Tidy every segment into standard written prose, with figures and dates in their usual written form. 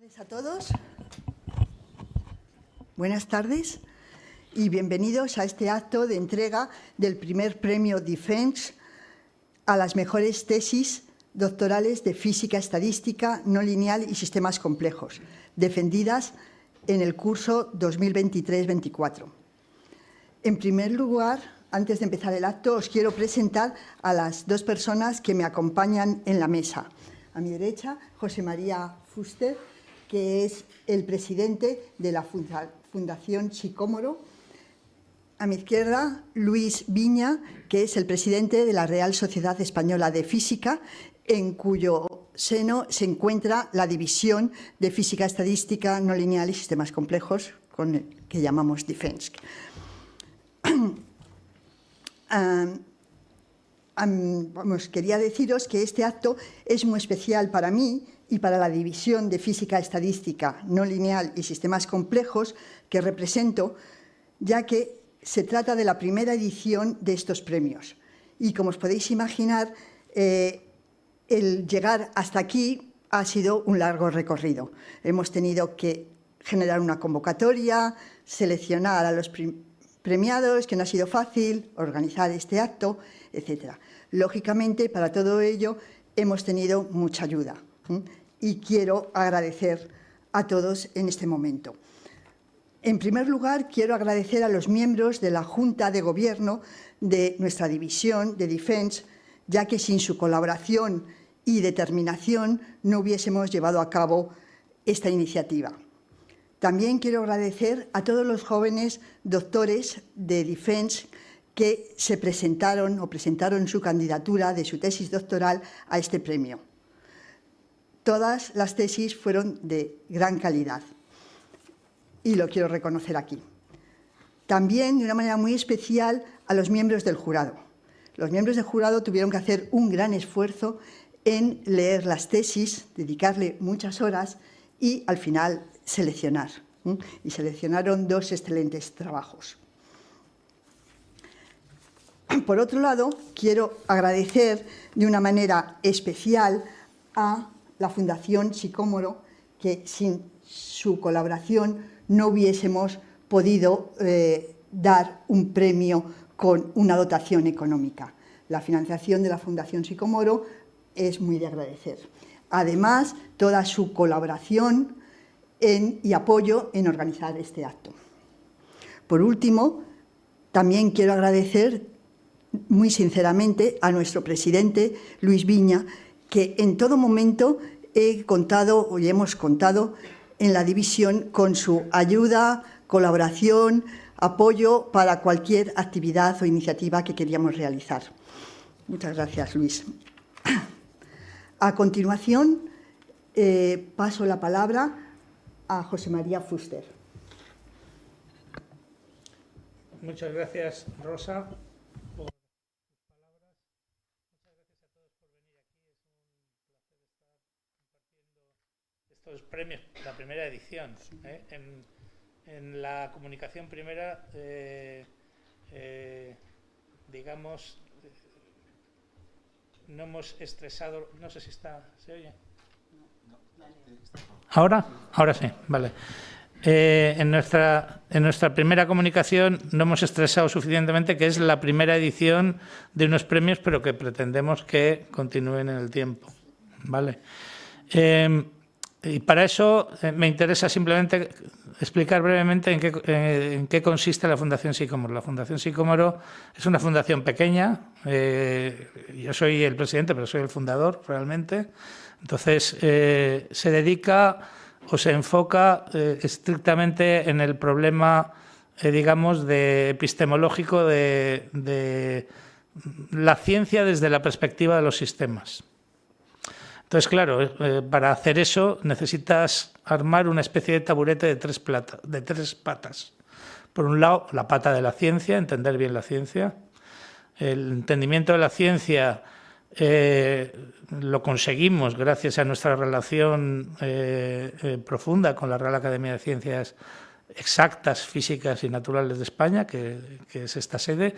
Buenas tardes a todos. Buenas tardes y bienvenidos a este acto de entrega del primer premio Defense a las mejores tesis doctorales de física estadística no lineal y sistemas complejos, defendidas en el curso 2023-24. En primer lugar, antes de empezar el acto, os quiero presentar a las dos personas que me acompañan en la mesa. A mi derecha, José María Fuster, que es el presidente de la Fundación Sicómoro. A mi izquierda, Luis Viña, que es el presidente de la Real Sociedad Española de Física, en cuyo seno se encuentra la división de Física Estadística no lineal y sistemas complejos, con el que llamamos Defense. Quería deciros que este acto es muy especial para mí y para la división de Física Estadística no lineal y sistemas complejos que represento, ya que se trata de la primera edición de estos premios. Y como os podéis imaginar, el llegar hasta aquí ha sido un largo recorrido. Hemos tenido que generar una convocatoria, seleccionar a los premiados, que no ha sido fácil, organizar este acto, etc. Lógicamente, para todo ello hemos tenido mucha ayuda y quiero agradecer a todos en este momento. En primer lugar, quiero agradecer a los miembros de la Junta de Gobierno de nuestra división de Defense, ya que sin su colaboración y determinación no hubiésemos llevado a cabo esta iniciativa. También quiero agradecer a todos los jóvenes doctores de Defense que se presentaron o presentaron su candidatura de su tesis doctoral a este premio. Todas las tesis fueron de gran calidad y lo quiero reconocer aquí. También, de una manera muy especial, a los miembros del jurado. Los miembros del jurado tuvieron que hacer un gran esfuerzo en leer las tesis, dedicarle muchas horas y, al final, seleccionar. Y seleccionaron dos excelentes trabajos. Por otro lado, quiero agradecer de una manera especial a la Fundación Sicómoro, que sin su colaboración no hubiésemos podido dar un premio con una dotación económica. La financiación de la Fundación Sicómoro es muy de agradecer. Además, toda su colaboración y apoyo en organizar este acto. Por último, también quiero agradecer muy sinceramente a nuestro presidente, Luis Viña, que en todo momento hemos contado en la división con su ayuda, colaboración, apoyo para cualquier actividad o iniciativa que queríamos realizar. Muchas gracias, Luis. A continuación, paso la palabra a José María Fuster. Muchas gracias, Rosa, por tus palabras. Muchas gracias a todos por venir aquí. Es un placer estar compartiendo estos premios, la primera edición. En la comunicación primera, digamos, no hemos estresado. No sé si ¿se oye? ¿Ahora? Ahora sí, vale. En nuestra primera comunicación no hemos estresado suficientemente, que es la primera edición de unos premios, pero que pretendemos que continúen en el tiempo, ¿vale? Y para eso me interesa simplemente explicar brevemente en qué consiste la Fundación Sicómoro. La Fundación Sicómoro es una fundación pequeña. Yo soy el presidente, pero soy el fundador realmente. Entonces, se dedica o se enfoca estrictamente en el problema, digamos, epistemológico de la ciencia desde la perspectiva de los sistemas. Entonces, claro, para hacer eso necesitas armar una especie de taburete de tres patas. Por un lado, la pata de la ciencia, entender bien la ciencia. El entendimiento de la ciencia lo conseguimos gracias a nuestra relación profunda con la Real Academia de Ciencias Exactas, Físicas y Naturales de España, que es esta sede,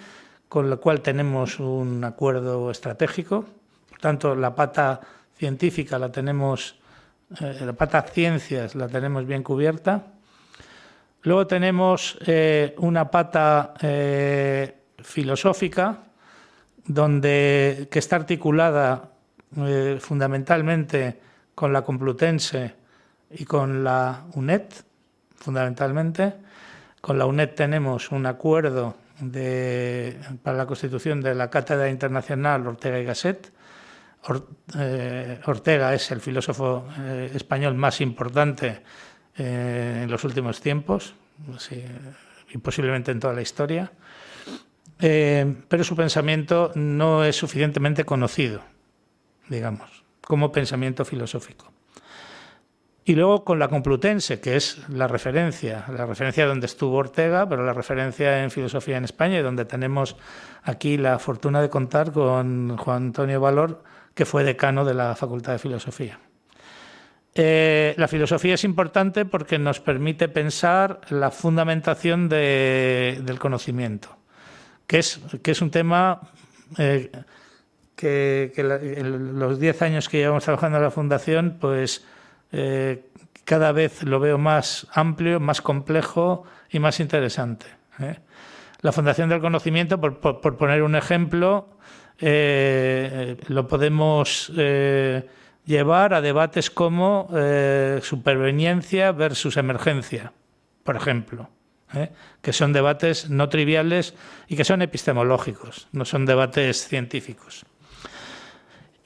con la cual tenemos un acuerdo estratégico. Por tanto, la pata científica la tenemos la pata ciencias la tenemos bien cubierta. Luego tenemos una pata filosófica, que está articulada fundamentalmente con la Complutense y con la UNED, fundamentalmente. Con la UNED tenemos un acuerdo para la constitución de la Cátedra Internacional Ortega y Gasset. Ortega es el filósofo español más importante en los últimos tiempos, y posiblemente en toda la historia, pero su pensamiento no es suficientemente conocido, digamos, como pensamiento filosófico. Y luego con la Complutense, que es la referencia donde estuvo Ortega, pero la referencia en filosofía en España, y donde tenemos aquí la fortuna de contar con Juan Antonio Valor, que fue decano de la Facultad de Filosofía. La filosofía es importante porque nos permite pensar la fundamentación del conocimiento, que es un tema que en los 10 años que llevamos trabajando en la Fundación, pues cada vez lo veo más amplio, más complejo y más interesante. La Fundación del Conocimiento, por poner un ejemplo, lo podemos llevar a debates como superveniencia versus emergencia, por ejemplo, que son debates no triviales y que son epistemológicos, no son debates científicos.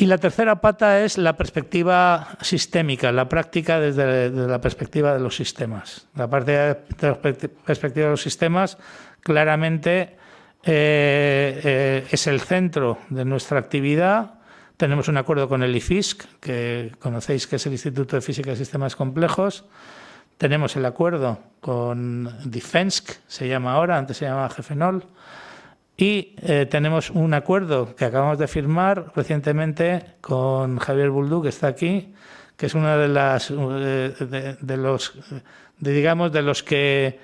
Y la tercera pata es la perspectiva sistémica, la práctica desde la perspectiva de los sistemas. La parte de la perspectiva de los sistemas claramente es el centro de nuestra actividad. Tenemos un acuerdo con el IFISC, que conocéis que es el Instituto de Física y Sistemas Complejos. Tenemos el acuerdo con DIFENSC, se llama ahora, antes se llamaba GEFENOL. Y tenemos un acuerdo que acabamos de firmar recientemente con Javier Buldú, que está aquí, que es uno de los que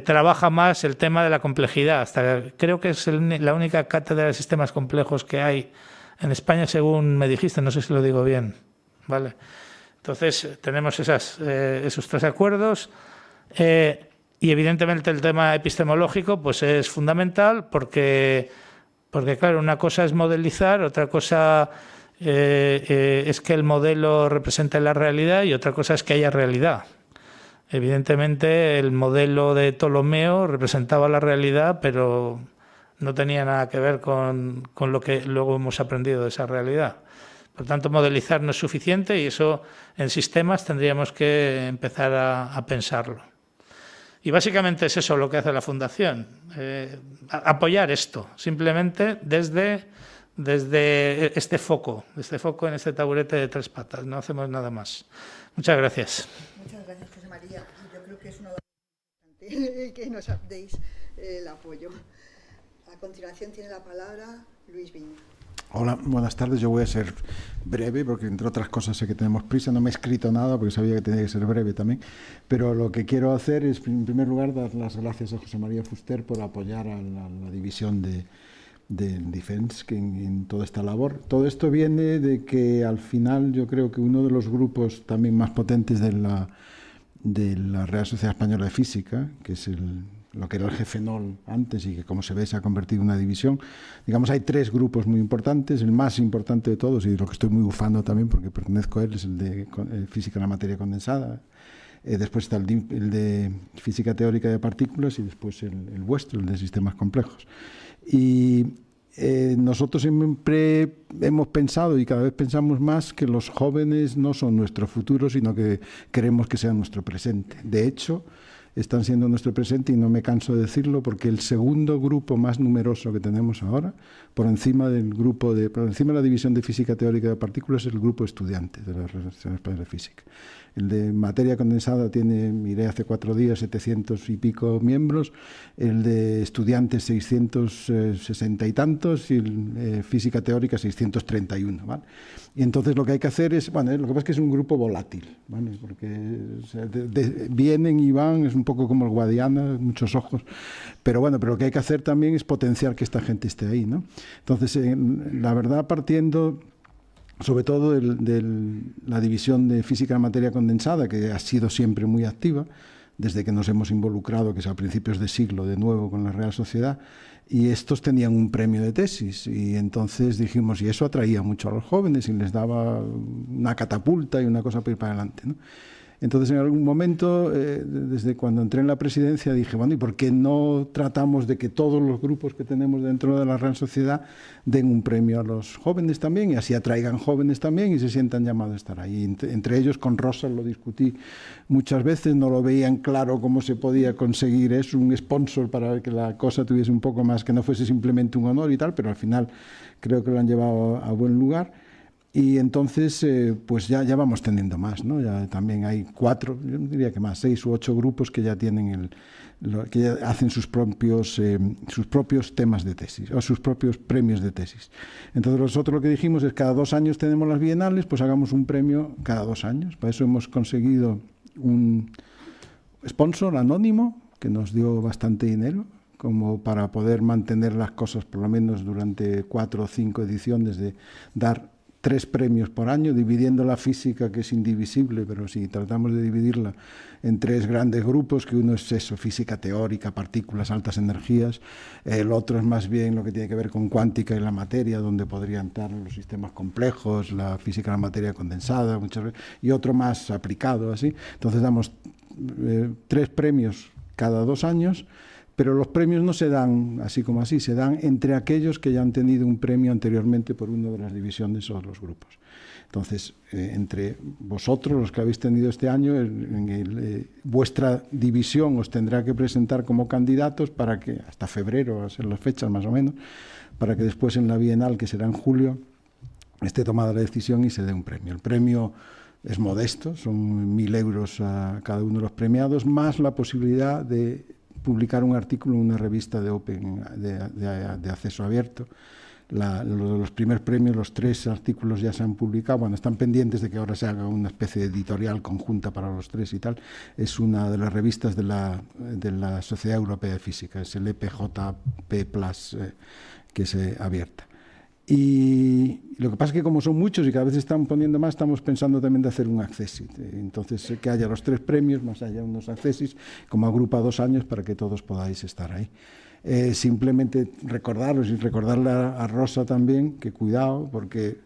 trabaja más el tema de la complejidad. Creo que es la única cátedra de sistemas complejos que hay en España, según me dijiste, no sé si lo digo bien. ¿Vale? Entonces, tenemos esos 3 acuerdos. Y evidentemente el tema epistemológico pues es fundamental porque claro, una cosa es modelizar, otra cosa es que el modelo represente la realidad y otra cosa es que haya realidad. Evidentemente el modelo de Ptolomeo representaba la realidad, pero no tenía nada que ver con lo que luego hemos aprendido de esa realidad. Por tanto, modelizar no es suficiente y eso en sistemas tendríamos que empezar a pensarlo. Y básicamente es eso lo que hace la Fundación, apoyar esto, simplemente desde este foco en este taburete de 3 patas. No hacemos nada más. Muchas gracias. Muchas gracias, José María. Yo creo que es una importante que nos deis el apoyo. A continuación tiene la palabra Luis Viña. Hola, buenas tardes. Yo voy a ser breve porque, entre otras cosas, sé que tenemos prisa. No me he escrito nada porque sabía que tenía que ser breve también. Pero lo que quiero hacer es, en primer lugar, dar las gracias a José María Fuster por apoyar a la división de Defense en toda esta labor. Todo esto viene de que, al final, yo creo que uno de los grupos también más potentes de la Real Sociedad Española de Física, que es lo que era el GEFENOL antes y que, como se ve, se ha convertido en una división. Digamos, hay 3 grupos muy importantes. El más importante de todos, y de lo que estoy muy bufando también porque pertenezco a él, es el de Física de la Materia Condensada. Después está el de Física Teórica de Partículas y después el vuestro, el de Sistemas Complejos. Y nosotros siempre hemos pensado, y cada vez pensamos más, que los jóvenes no son nuestro futuro, sino que queremos que sean nuestro presente. De hecho, están siendo nuestro presente, y no me canso de decirlo, porque el segundo grupo más numeroso que tenemos ahora, por encima de la división de Física Teórica de Partículas, es el grupo de estudiantes de la Real Española de Física. El de Materia Condensada miré hace 4 días, 700 y pico miembros, el de estudiantes 660 y tantos, y el Física Teórica 631, ¿vale? Y entonces lo que hay que hacer es, lo que pasa es que es un grupo volátil, ¿vale? Porque vienen y van, es un poco como el Guadiana, muchos ojos, pero lo que hay que hacer también es potenciar que esta gente esté ahí, ¿no? Entonces, la verdad, partiendo sobre todo de la división de física de materia condensada, que ha sido siempre muy activa, desde que nos hemos involucrado, que es a principios de siglo, de nuevo con la Real Sociedad, y estos tenían un premio de tesis, y entonces dijimos, y eso atraía mucho a los jóvenes y les daba una catapulta y una cosa para ir para adelante, ¿no? Entonces, en algún momento, desde cuando entré en la presidencia, dije, bueno, ¿y por qué no tratamos de que todos los grupos que tenemos dentro de la Real Sociedad den un premio a los jóvenes también, y así atraigan jóvenes también y se sientan llamados a estar ahí? Entre ellos, con Rosa lo discutí muchas veces, no lo veían claro cómo se podía conseguir eso, un sponsor para que la cosa tuviese un poco más, que no fuese simplemente un honor y tal, pero al final creo que lo han llevado a buen lugar. Y entonces, pues ya vamos teniendo más, ¿no? Ya también hay 4, yo diría que más, 6 u 8 grupos que ya tienen que ya hacen sus propios temas de tesis, o sus propios premios de tesis. Entonces, nosotros lo que dijimos es, cada 2 años tenemos las bienales, pues hagamos un premio cada 2 años. Para eso hemos conseguido un sponsor anónimo que nos dio bastante dinero, como para poder mantener las cosas por lo menos durante 4 o 5 ediciones, de dar 3 premios por año, dividiendo la física, que es indivisible, pero si tratamos de dividirla en 3 grandes grupos, que uno es eso, física teórica, partículas, altas energías, el otro es más bien lo que tiene que ver con cuántica y la materia, donde podrían estar los sistemas complejos, la física de la materia condensada, muchas veces, y otro más aplicado, así. Entonces damos 3 premios cada 2 años, pero los premios no se dan así como así, se dan entre aquellos que ya han tenido un premio anteriormente por una de las divisiones o los grupos. Entonces, entre vosotros, los que habéis tenido este año, vuestra división os tendrá que presentar como candidatos para que, hasta febrero, a ser las fechas más o menos, para que después en la Bienal, que será en julio, esté tomada la decisión y se dé un premio. El premio es modesto, son 1.000 euros a cada uno de los premiados, más la posibilidad de publicar un artículo en una revista de Open, de acceso abierto. Los primeros premios, los 3 artículos ya se han publicado, bueno, están pendientes de que ahora se haga una especie de editorial conjunta para los 3 y tal. Es una de las revistas de la Sociedad Europea de Física, es el EPJP+, que es abierta. Y lo que pasa es que, como son muchos y cada vez se están poniendo más, estamos pensando también de hacer un accessit. Entonces, que haya los 3 premios, más haya unos accessits, como agrupa 2 años, para que todos podáis estar ahí. Simplemente recordaros, y recordarle a Rosa también, que cuidado, porque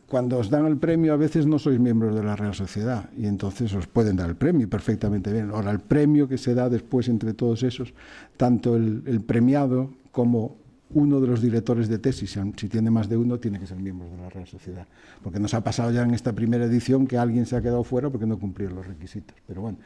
cuando os dan el premio a veces no sois miembros de la Real Sociedad, y entonces os pueden dar el premio perfectamente bien. Ahora, el premio que se da después entre todos esos, tanto el premiado como uno de los directores de tesis, si tiene más de uno, tiene que ser miembro de la Real Sociedad. Porque nos ha pasado ya en esta primera edición que alguien se ha quedado fuera porque no cumplía los requisitos. Pero bueno,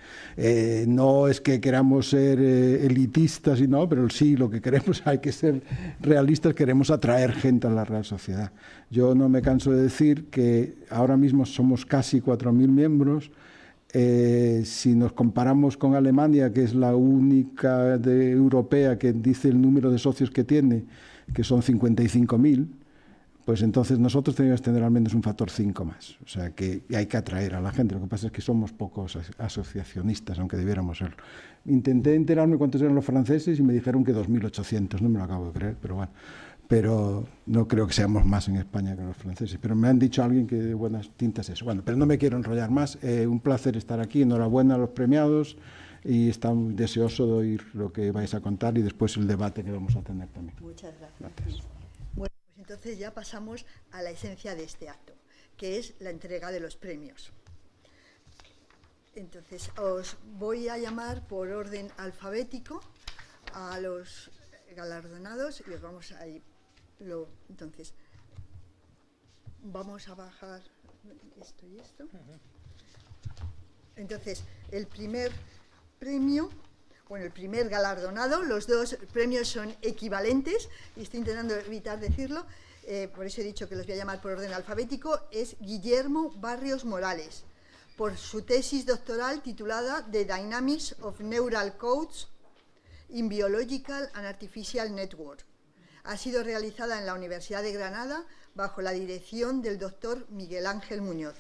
no es que queramos ser elitistas, y no, pero sí, lo que queremos, hay que ser realistas, queremos atraer gente a la Real Sociedad. Yo no me canso de decir que ahora mismo somos casi 4.000 miembros. Si nos comparamos con Alemania, que es la única europea que dice el número de socios que tiene, que son 55.000, pues entonces nosotros tenemos que tener al menos un factor 5 más. O sea, que hay que atraer a la gente. Lo que pasa es que somos pocos asociacionistas, aunque debiéramos serlo. Intenté enterarme cuántos eran los franceses y me dijeron que 2.800, no me lo acabo de creer, pero bueno. Pero no creo que seamos más en España que los franceses. Pero me han dicho alguien que de buenas tintas eso. Bueno, pero no me quiero enrollar más. Un placer estar aquí. Enhorabuena a los premiados y estamos deseoso de oír lo que vais a contar y después el debate que vamos a tener también. Muchas gracias. Bueno, pues entonces ya pasamos a la esencia de este acto, que es la entrega de los premios. Entonces, os voy a llamar por orden alfabético a los galardonados y os vamos a ir. Entonces, vamos a bajar esto y esto. Entonces, el primer premio, bueno, el primer galardonado, los 2 premios son equivalentes, y estoy intentando evitar decirlo, por eso he dicho que los voy a llamar por orden alfabético, es Guillermo Barrios Morales, por su tesis doctoral titulada The Dynamics of Neural Codes in Biological and Artificial Network. Ha sido realizada en la Universidad de Granada bajo la dirección del doctor Miguel Ángel Muñoz.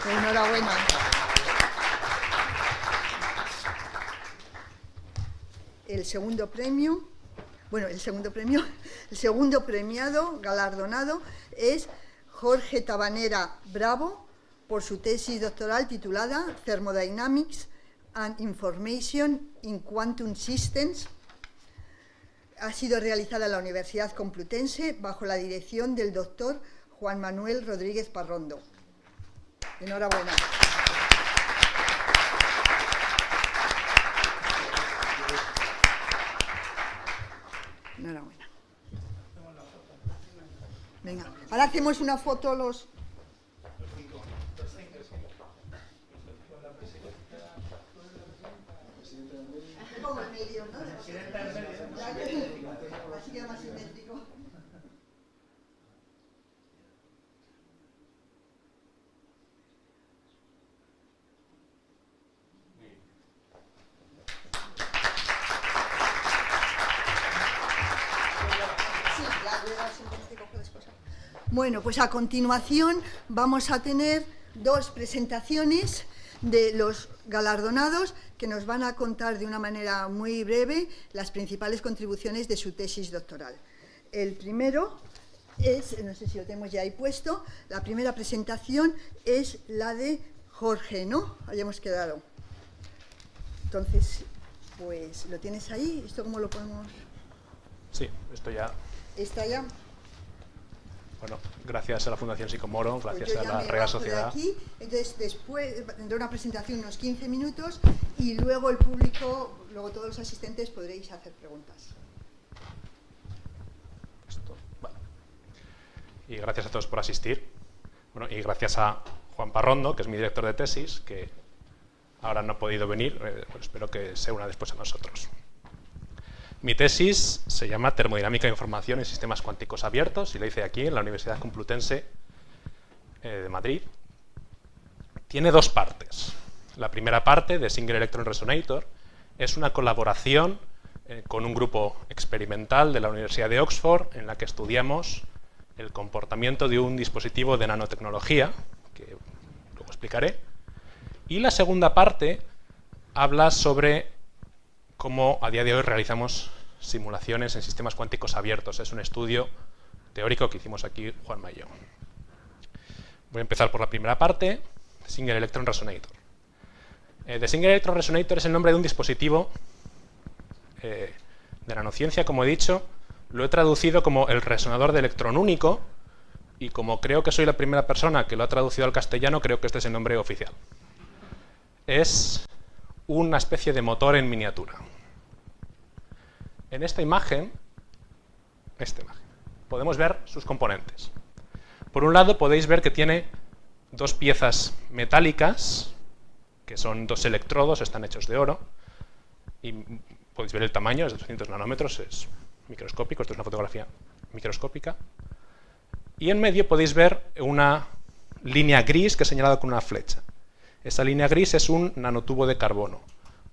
Enhorabuena. El segundo premio El segundo premiado, galardonado, es Jorge Tabanera Bravo, por su tesis doctoral titulada Thermodynamics and Information in Quantum Systems. Ha sido realizada en la Universidad Complutense bajo la dirección del doctor Juan Manuel Rodríguez Parrondo. Enhorabuena. Enhorabuena. Venga, ahora hacemos una foto los... Como en medio, ¿no? Así queda más simétrico. Bueno, pues a continuación vamos a tener dos presentaciones de los galardonados que nos van a contar de una manera muy breve las principales contribuciones de su tesis doctoral. El primero es, no sé si lo tenemos ya ahí puesto, la primera presentación es la de Jorge, ¿no? Hayamos quedado. Entonces, pues, ¿lo tienes ahí? ¿Esto cómo lo podemos...? Sí, esto ya... ¿Está ya? Bueno, gracias a la Fundación Sicomoro, gracias Pues a la Real Sociedad. Aquí. Entonces, después tendré una presentación unos 15 minutos y luego el público, luego todos los asistentes podréis hacer preguntas. Esto, vale. Y gracias a todos por asistir. Bueno, y gracias a Juan Parrondo, que es mi director de tesis, que ahora no ha podido venir, pues espero que se una después a nosotros. Mi tesis se llama Termodinámica de Información en Sistemas Cuánticos Abiertos y la hice aquí en la Universidad Complutense de Madrid. Tiene dos partes. La primera parte, de Single Electron Resonator, es una colaboración con un grupo experimental de la Universidad de Oxford en la que estudiamos el comportamiento de un dispositivo de nanotecnología, que luego explicaré. Y la segunda parte habla sobre cómo a día de hoy realizamos simulaciones en sistemas cuánticos abiertos. Es un estudio teórico que hicimos aquí Juanma y yo. Voy a empezar por la primera parte, Single Electron Resonator. The Single Electron Resonator es el nombre de un dispositivo de nanociencia, como he dicho. Lo he traducido como el resonador de electrón único y como creo que soy la primera persona que lo ha traducido al castellano, creo que este es el nombre oficial. Es una especie de motor en miniatura. En esta imagen, podemos ver sus componentes. Por un lado podéis ver que tiene dos piezas metálicas, que son dos electrodos, están hechos de oro, y podéis ver el tamaño, es de 200 nanómetros, es microscópico, esto es una fotografía microscópica. Y en medio podéis ver una línea gris que he señalado con una flecha. Esa línea gris es un nanotubo de carbono.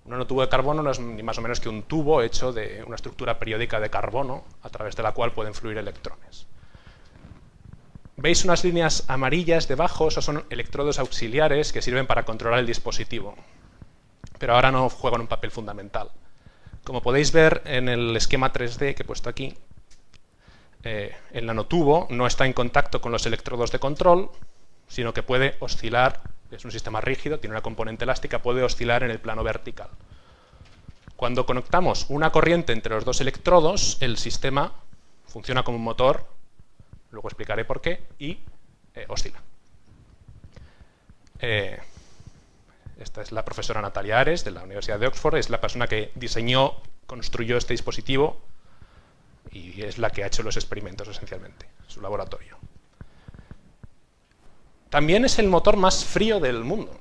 Un nanotubo de carbono no es ni más o menos que un tubo hecho de una estructura periódica de carbono a través de la cual pueden fluir electrones. ¿Veis unas líneas amarillas debajo? Esos son electrodos auxiliares que sirven para controlar el dispositivo. Pero ahora no juegan un papel fundamental. Como podéis ver en el esquema 3D que he puesto aquí, el nanotubo no está en contacto con los electrodos de control, sino que puede oscilar. Es un sistema rígido, tiene una componente elástica, puede oscilar en el plano vertical. Cuando conectamos una corriente entre los dos electrodos, el sistema funciona como un motor, luego explicaré por qué, y oscila. Esta es la profesora Natalia Ares, de la Universidad de Oxford, es la persona que diseñó, construyó este dispositivo y es la que ha hecho los experimentos esencialmente, su laboratorio. También es el motor más frío del mundo.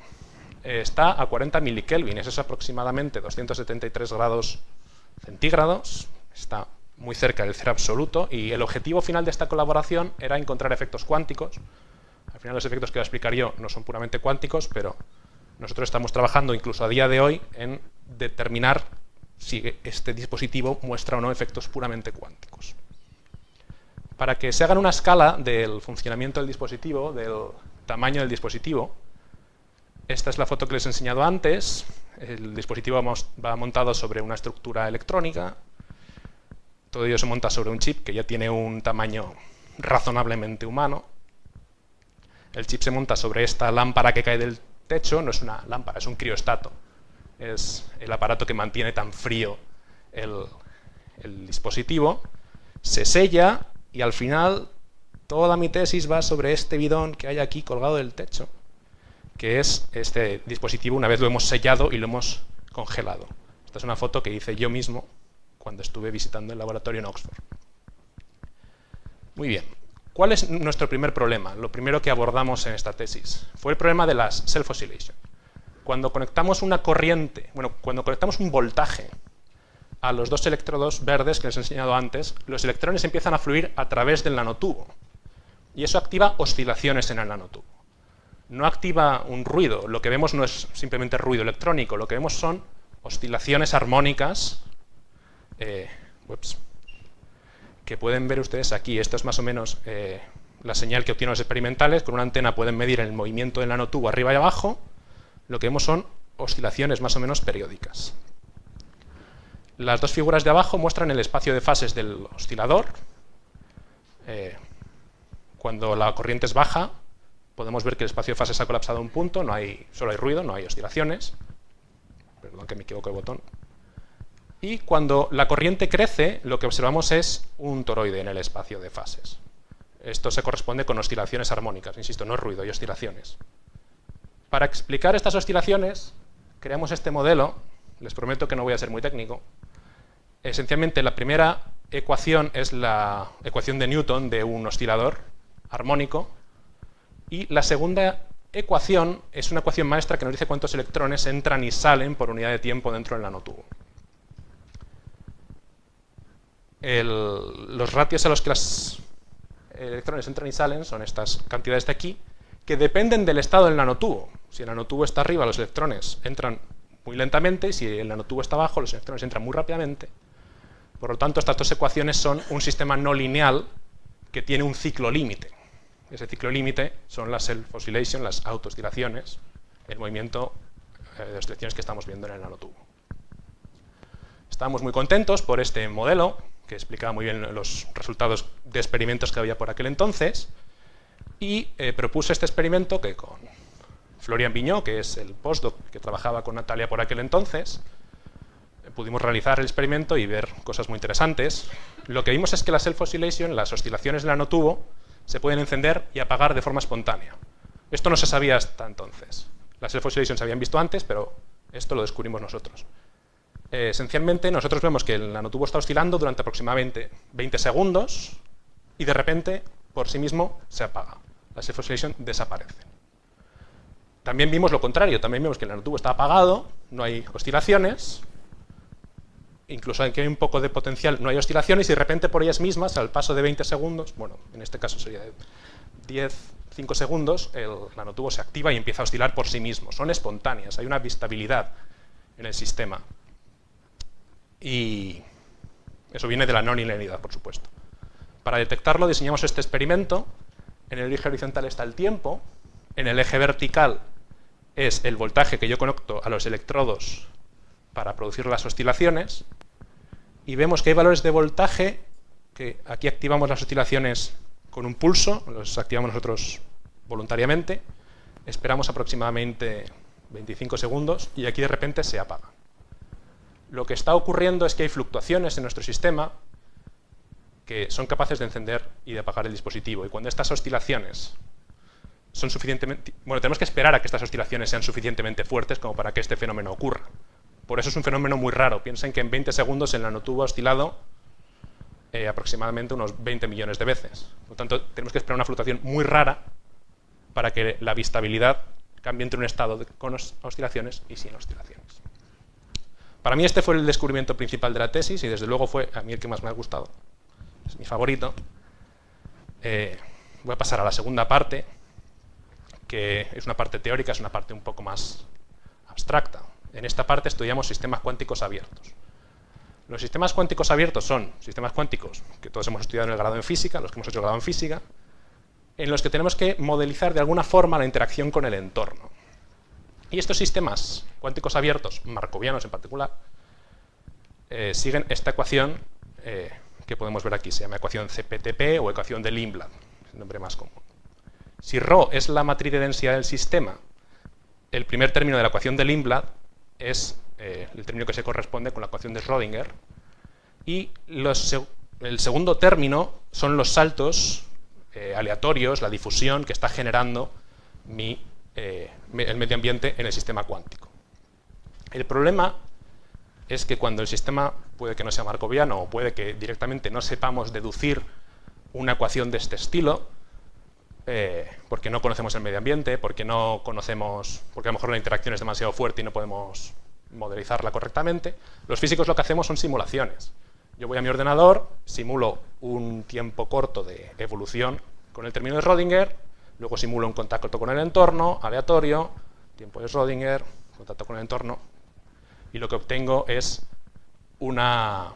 Está a 40 milikelvin, eso es aproximadamente 273 grados centígrados. Está muy cerca del cero absoluto y el objetivo final de esta colaboración era encontrar efectos cuánticos. Al final los efectos que voy a explicar yo no son puramente cuánticos, pero nosotros estamos trabajando incluso a día de hoy en determinar si este dispositivo muestra o no efectos puramente cuánticos. Para que se hagan una escala del funcionamiento del dispositivo, del tamaño del dispositivo, esta es la foto que les he enseñado antes. El dispositivo va montado sobre una estructura electrónica. Todo ello se monta sobre un chip que ya tiene un tamaño razonablemente humano. El chip se monta sobre esta lámpara que cae del techo. No es una lámpara, es un criostato. Es el aparato que mantiene tan frío el dispositivo. Se sella y al final toda mi tesis va sobre este bidón que hay aquí colgado del techo, que es este dispositivo una vez lo hemos sellado y lo hemos congelado. Esta es una foto que hice yo mismo cuando estuve visitando el laboratorio en Oxford. Muy bien. ¿Cuál es nuestro primer problema? Lo primero que abordamos en esta tesis fue el problema de las self-oscillation. Cuando conectamos una corriente, cuando conectamos un voltaje a los dos electrodos verdes que les he enseñado antes, los electrones empiezan a fluir a través del nanotubo. Y eso activa oscilaciones en el nanotubo. No activa un ruido. Lo que vemos no es simplemente ruido electrónico. Lo que vemos son oscilaciones armónicas que pueden ver ustedes aquí. Esto es más o menos la señal que obtienen los experimentales. Con una antena pueden medir el movimiento del nanotubo arriba y abajo. Lo que vemos son oscilaciones más o menos periódicas. Las dos figuras de abajo muestran el espacio de fases del oscilador. Cuando la corriente es baja, podemos ver que el espacio de fases ha colapsado a un punto, solo hay ruido, no hay oscilaciones. Perdón que me equivoco de botón. Y cuando la corriente crece, lo que observamos es un toroide en el espacio de fases. Esto se corresponde con oscilaciones armónicas, insisto, no es ruido, hay oscilaciones. Para explicar estas oscilaciones, creamos este modelo. Les prometo que no voy a ser muy técnico. Esencialmente, la primera ecuación es la ecuación de Newton de un oscilador armónico. Y la segunda ecuación es una ecuación maestra que nos dice cuántos electrones entran y salen por unidad de tiempo dentro del nanotubo. Los ratios a los que los electrones entran y salen son estas cantidades de aquí, que dependen del estado del nanotubo. Si el nanotubo está arriba, los electrones entran muy lentamente, y si el nanotubo está abajo, los electrones entran muy rápidamente. Por lo tanto, estas dos ecuaciones son un sistema no lineal que tiene un ciclo límite. Ese ciclo límite son las self-oscillation, las auto-oscilaciones, el movimiento de oscilaciones que estamos viendo en el nanotubo. Estábamos muy contentos por este modelo, que explicaba muy bien los resultados de experimentos que había por aquel entonces, y propuse este experimento que con Florian Viñó, que es el postdoc que trabajaba con Natalia por aquel entonces, pudimos realizar el experimento y ver cosas muy interesantes. Lo que vimos es que la self-oscillation, las oscilaciones del nanotubo, se pueden encender y apagar de forma espontánea. Esto no se sabía hasta entonces. Las self-oscillation se habían visto antes, pero esto lo descubrimos nosotros. Esencialmente, nosotros vemos que el nanotubo está oscilando durante aproximadamente 20 segundos y de repente, por sí mismo, se apaga. Las self-oscillation desaparecen. También vimos lo contrario. También vimos que el nanotubo está apagado, no hay oscilaciones, incluso aquí hay un poco de potencial, no hay oscilaciones, y de repente por ellas mismas, al paso de 20 segundos, bueno, en este caso sería de 5 segundos, el nanotubo se activa y empieza a oscilar por sí mismo. Son espontáneas, hay una bistabilidad en el sistema. Y eso viene de la no linealidad, por supuesto. Para detectarlo diseñamos este experimento. En el eje horizontal está el tiempo, en el eje vertical es el voltaje que yo conecto a los electrodos para producir las oscilaciones, y vemos que hay valores de voltaje que aquí activamos las oscilaciones con un pulso, los activamos nosotros voluntariamente, esperamos aproximadamente 25 segundos y aquí de repente se apaga. Lo que está ocurriendo es que hay fluctuaciones en nuestro sistema que son capaces de encender y de apagar el dispositivo, y cuando estas oscilaciones son suficientemente... Bueno, tenemos que esperar a que estas oscilaciones sean suficientemente fuertes como para que este fenómeno ocurra. Por eso es un fenómeno muy raro. Piensen que en 20 segundos el nanotubo ha oscilado aproximadamente unos 20 millones de veces. Por lo tanto, tenemos que esperar una fluctuación muy rara para que la bistabilidad cambie entre un estado con oscilaciones y sin oscilaciones. Para mí este fue el descubrimiento principal de la tesis y desde luego fue a mí el que más me ha gustado. Es mi favorito. Voy a pasar a la segunda parte, que es una parte teórica, es una parte un poco más abstracta. En esta parte estudiamos sistemas cuánticos abiertos. Los sistemas cuánticos abiertos son sistemas cuánticos que todos hemos estudiado en el grado en física, los que hemos hecho el grado en física, en los que tenemos que modelizar de alguna forma la interacción con el entorno. Y estos sistemas cuánticos abiertos, markovianos en particular, siguen esta ecuación que que podemos ver aquí. Se llama ecuación CPTP o ecuación de Lindblad, es el nombre más común. Si ρ es la matriz de densidad del sistema, el primer término de la ecuación de Lindblad es el término que se corresponde con la ecuación de Schrödinger, y el segundo término son los saltos aleatorios, la difusión que está generando el medio ambiente en el sistema cuántico. El problema es que cuando el sistema puede que no sea markoviano o puede que directamente no sepamos deducir una ecuación de este estilo, porque no conocemos el medio ambiente, porque a lo mejor la interacción es demasiado fuerte y no podemos modelizarla correctamente, los físicos lo que hacemos son simulaciones. Yo voy a mi ordenador, simulo un tiempo corto de evolución con el término de Schrödinger, luego simulo un contacto con el entorno, aleatorio, tiempo de Schrödinger, contacto con el entorno, y lo que obtengo es una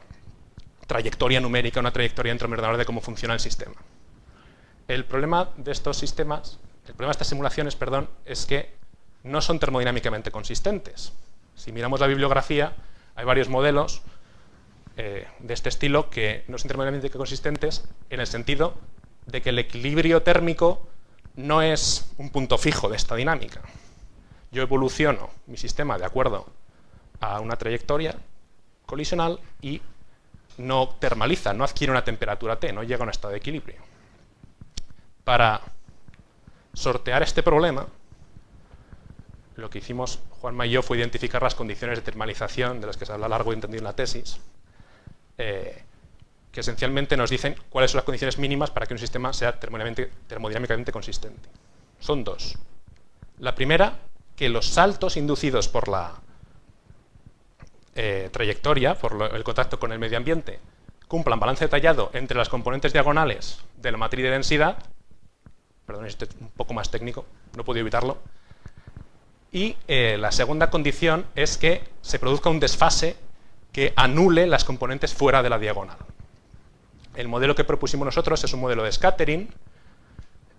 trayectoria numérica, una trayectoria dentro de mi ordenador de cómo funciona el sistema. El problema de estas simulaciones, es que no son termodinámicamente consistentes. Si miramos la bibliografía, hay varios modelos de este estilo que no son termodinámicamente consistentes en el sentido de que el equilibrio térmico no es un punto fijo de esta dinámica. Yo evoluciono mi sistema de acuerdo a una trayectoria colisional y no termaliza, no adquiere una temperatura T, no llega a un estado de equilibrio. Para sortear este problema, lo que hicimos Juanma y yo fue identificar las condiciones de termalización de las que se habla largo y entendido en la tesis, que esencialmente nos dicen cuáles son las condiciones mínimas para que un sistema sea termodinámicamente consistente. Son dos. La primera, que los saltos inducidos por la trayectoria, por el contacto con el medio ambiente, cumplan balance detallado entre las componentes diagonales de la matriz de densidad. Perdón, esto es un poco más técnico, no he podido evitarlo. Y la segunda condición es que se produzca un desfase que anule las componentes fuera de la diagonal. El modelo que propusimos nosotros es un modelo de scattering,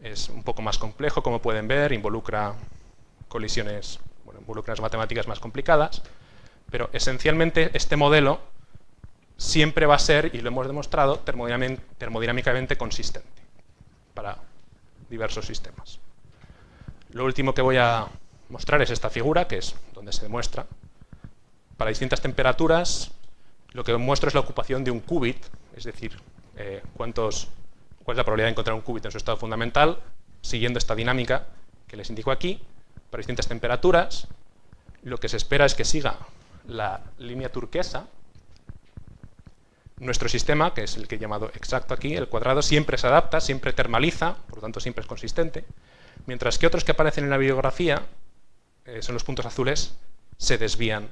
es un poco más complejo, como pueden ver, involucra colisiones, involucra unas matemáticas más complicadas, pero esencialmente este modelo siempre va a ser, y lo hemos demostrado, termodinámicamente consistente para diversos sistemas. Lo último que voy a mostrar es esta figura, que es donde se demuestra. Para distintas temperaturas, lo que muestro es la ocupación de un qubit, es decir, cuál es la probabilidad de encontrar un qubit en su estado fundamental, siguiendo esta dinámica que les indico aquí. Para distintas temperaturas, lo que se espera es que siga la línea turquesa. Nuestro sistema, que es el que he llamado exacto aquí, el cuadrado, siempre se adapta, siempre termaliza, por lo tanto siempre es consistente, mientras que otros que aparecen en la bibliografía, son los puntos azules, se desvían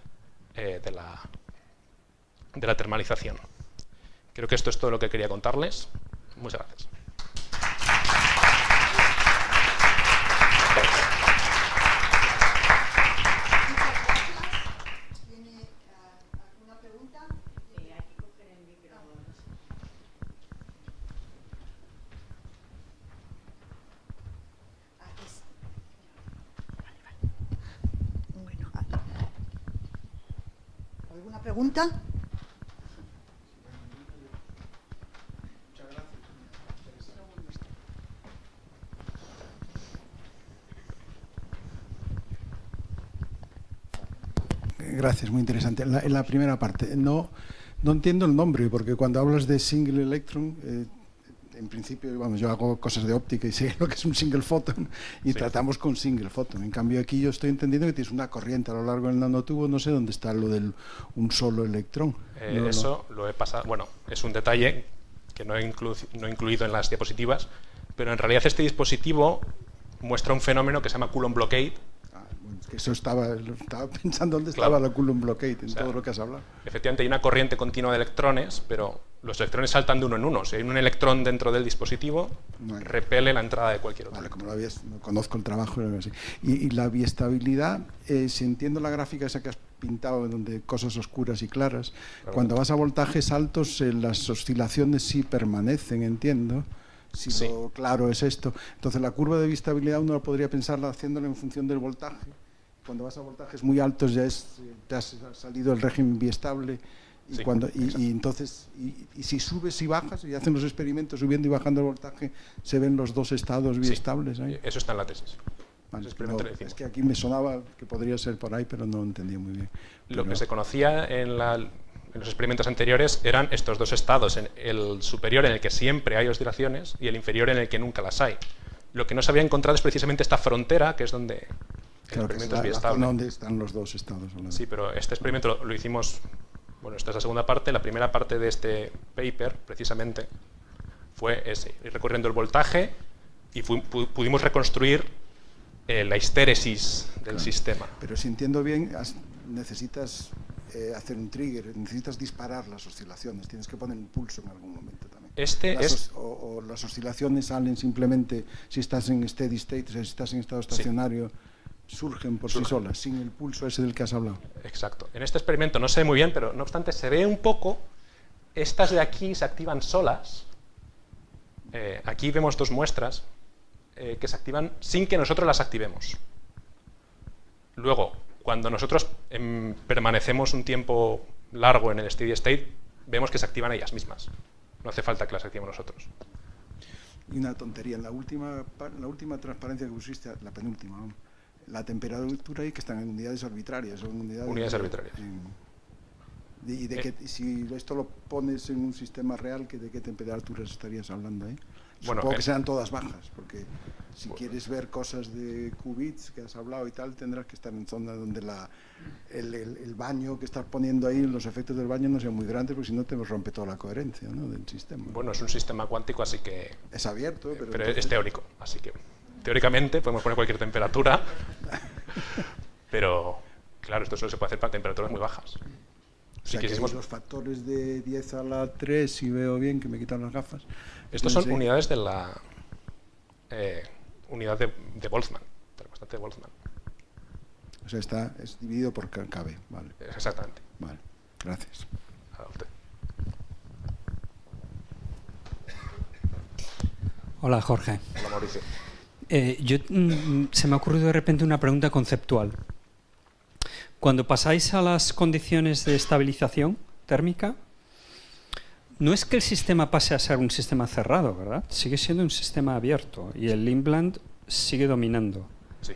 de la termalización. Creo que esto es todo lo que quería contarles. Muchas gracias. ¿Tiene alguna pregunta? Hay que coger el micrófono. Bueno, ¿alguna pregunta? Gracias, muy interesante. En la primera parte, no entiendo el nombre, porque cuando hablas de single electron, en principio, vamos, yo hago cosas de óptica y sé lo que es un single photon y sí, tratamos con single photon. En cambio, aquí yo estoy entendiendo que tienes una corriente a lo largo del nanotubo, no sé dónde está lo del un solo electrón. Lo he pasado, bueno, es un detalle que no he incluido en las diapositivas, pero en realidad este dispositivo muestra un fenómeno que se llama Coulomb blockade. Eso estaba pensando dónde estaba la Coulomb blockade en todo lo que has hablado. Efectivamente hay una corriente continua de electrones, pero los electrones saltan de uno en uno. Si hay un electrón dentro del dispositivo, repele la entrada de cualquier otro. Vale, como lo habías, no conozco el trabajo. Así. Y la biestabilidad, si entiendo la gráfica esa que has pintado, donde cosas oscuras y claras, cuando vas a voltajes altos, las oscilaciones sí permanecen, entiendo. Si sí. Lo claro es esto. Entonces la curva de biestabilidad uno podría pensarla haciéndola en función del voltaje. Cuando vas a voltajes muy altos ya te has salido el régimen biestable Y, Sí, y entonces, y si subes y bajas, y hacen los experimentos subiendo y bajando el voltaje, se ven los dos estados biestables ahí. Eso está en la tesis. Vale, Ese experimento no, lo hicimos. es que aquí me sonaba que podría ser por ahí, pero no entendí muy bien. Lo Pero- que se conocía en los experimentos anteriores eran estos dos estados, el superior en el que siempre hay oscilaciones y el inferior en el que nunca las hay. Lo que no se había encontrado es precisamente esta frontera, que es donde el Claro, que es experimento es la biestable. zona donde están los dos estados. Sí, pero este experimento lo hicimos, bueno, esta es la segunda parte. La primera parte de este paper, precisamente, fue ese, ir recorriendo el voltaje y pudimos reconstruir la histéresis del sistema. Pero si entiendo bien, necesitas hacer un trigger, necesitas disparar las oscilaciones, tienes que poner un pulso en algún momento también. O las oscilaciones salen simplemente si estás en steady state, o sea, si estás en estado estacionario, surgen por sí solas, sin el pulso ese del que has hablado. Exacto. En este experimento no se ve muy bien, pero no obstante se ve un poco. Estas de aquí se activan solas. Aquí vemos dos muestras que se activan sin que nosotros las activemos. Luego, cuando nosotros permanecemos un tiempo largo en el steady state, vemos que se activan ellas mismas. No hace falta que las activemos nosotros. Y una tontería, en la última transparencia que pusiste, la penúltima, vamos, la temperatura ahí que están en unidades arbitrarias. Son unidades arbitrarias. Y si esto lo pones en un sistema real, ¿de qué temperaturas estarías hablando ahí? Bueno, Supongo que serán todas bajas, porque si quieres ver cosas de qubits que has hablado y tal, tendrás que estar en zona donde el baño que estás poniendo ahí, los efectos del baño no sean muy grandes, porque si no te rompe toda la coherencia, ¿no?, del sistema. Bueno, es un sistema cuántico, así que... Es abierto, pero entonces... es teórico, así que teóricamente podemos poner cualquier temperatura, pero claro, esto solo se puede hacer para temperaturas muy bajas. O sea, que los factores de 10 a la 3, si veo bien, que me quitan las gafas. Estos son unidades de la unidad de Boltzmann, de la constante de Boltzmann. O sea, es dividido por KB, vale. Exactamente. Vale, gracias. A usted. Hola, Jorge. Hola, Mauricio. Se me ha ocurrido de repente una pregunta conceptual. Cuando pasáis a las condiciones de estabilización térmica, no es que el sistema pase a ser un sistema cerrado, ¿verdad? Sigue siendo un sistema abierto y el implant sigue dominando. Sí.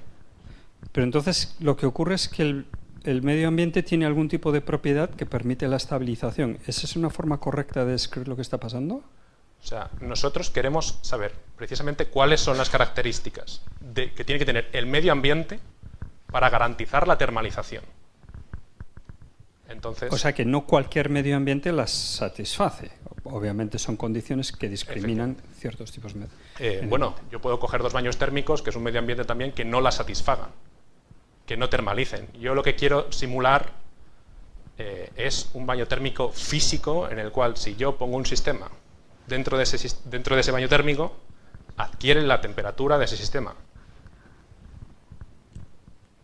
Pero entonces lo que ocurre es que el medio ambiente tiene algún tipo de propiedad que permite la estabilización. ¿Esa es una forma correcta de describir lo que está pasando? O sea, nosotros queremos saber precisamente cuáles son las características que tiene que tener el medio ambiente para garantizar la termalización. Entonces, o sea que no cualquier medio ambiente las satisface. Obviamente son condiciones que discriminan ciertos tipos de bueno, yo puedo coger dos baños térmicos, que es un medio ambiente también, que no las satisfagan, que no termalicen. Yo lo que quiero simular es un baño térmico físico en el cual si yo pongo un sistema dentro de ese baño térmico, adquiere la temperatura de ese sistema.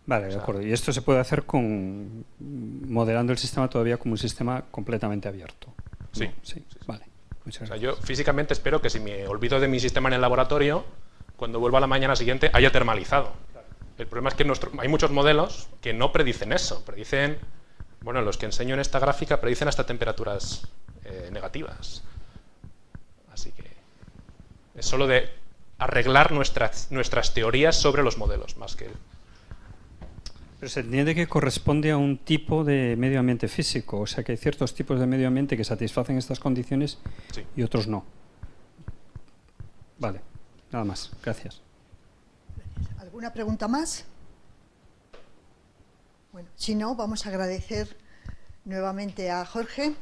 Vale, de acuerdo. Y esto se puede hacer modelando el sistema todavía como un sistema completamente abierto. Sí. ¿No? Sí. Vale. Muchas gracias. Yo físicamente espero que si me olvido de mi sistema en el laboratorio, cuando vuelva a la mañana siguiente haya termalizado. El problema es que hay muchos modelos que no predicen eso. Predicen, bueno, los que enseño en esta gráfica predicen hasta temperaturas negativas. Así que es solo de arreglar nuestras teorías sobre los modelos, más que... Pero se entiende que corresponde a un tipo de medio ambiente físico, o sea que hay ciertos tipos de medio ambiente que satisfacen estas condiciones Sí. y otros no. Vale, nada más. Gracias. ¿Alguna pregunta más? Bueno, si no, vamos a agradecer nuevamente a Jorge.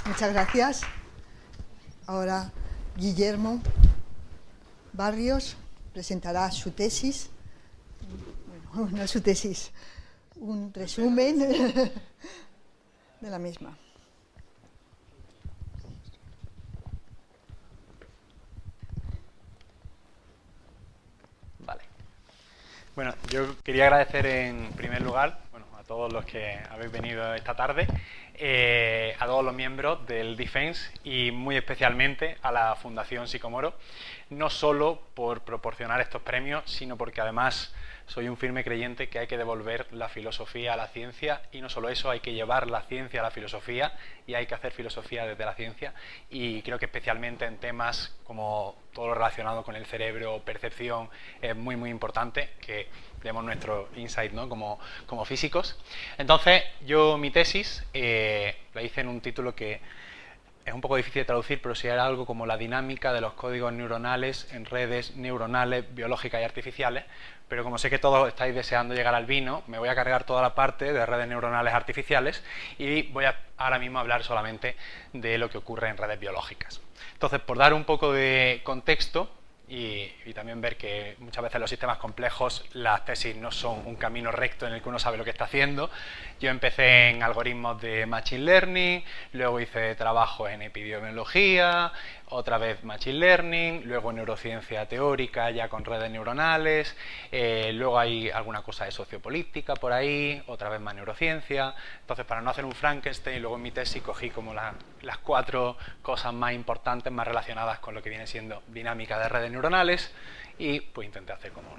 Muchas gracias. Ahora Guillermo Barrios presentará su tesis, bueno, no su tesis, un resumen de la misma. Vale. Bueno, yo quería agradecer en primer lugar, bueno, a todos los que habéis venido esta tarde, a todos los miembros del Defense y muy especialmente a la Fundación Sicomoro, no solo por proporcionar estos premios, sino porque además soy un firme creyente que hay que devolver la filosofía a la ciencia, y no solo eso, hay que llevar la ciencia a la filosofía y hay que hacer filosofía desde la ciencia, y creo que especialmente en temas como todo lo relacionado con el cerebro, percepción, es muy muy importante que demos nuestro insight, ¿no? como físicos. Entonces yo mi tesis la hice en un título que es un poco difícil de traducir, pero sí era algo como la dinámica de los códigos neuronales en redes neuronales biológicas y artificiales. Pero como sé que todos estáis deseando llegar al vino, me voy a cargar toda la parte de redes neuronales artificiales y voy a ahora mismo hablar solamente de lo que ocurre en redes biológicas. Entonces, por dar un poco de contexto y también ver que muchas veces los sistemas complejos, las tesis no son un camino recto en el que uno sabe lo que está haciendo. Yo empecé en algoritmos de Machine Learning, luego hice trabajo en epidemiología, otra vez Machine Learning, luego neurociencia teórica ya con redes neuronales, luego hay alguna cosa de sociopolítica por ahí, otra vez más neurociencia. Entonces, para no hacer un Frankenstein, luego en mi tesis cogí como las 4 cosas más importantes, más relacionadas con lo que viene siendo dinámica de redes neuronales, y pues intenté hacer como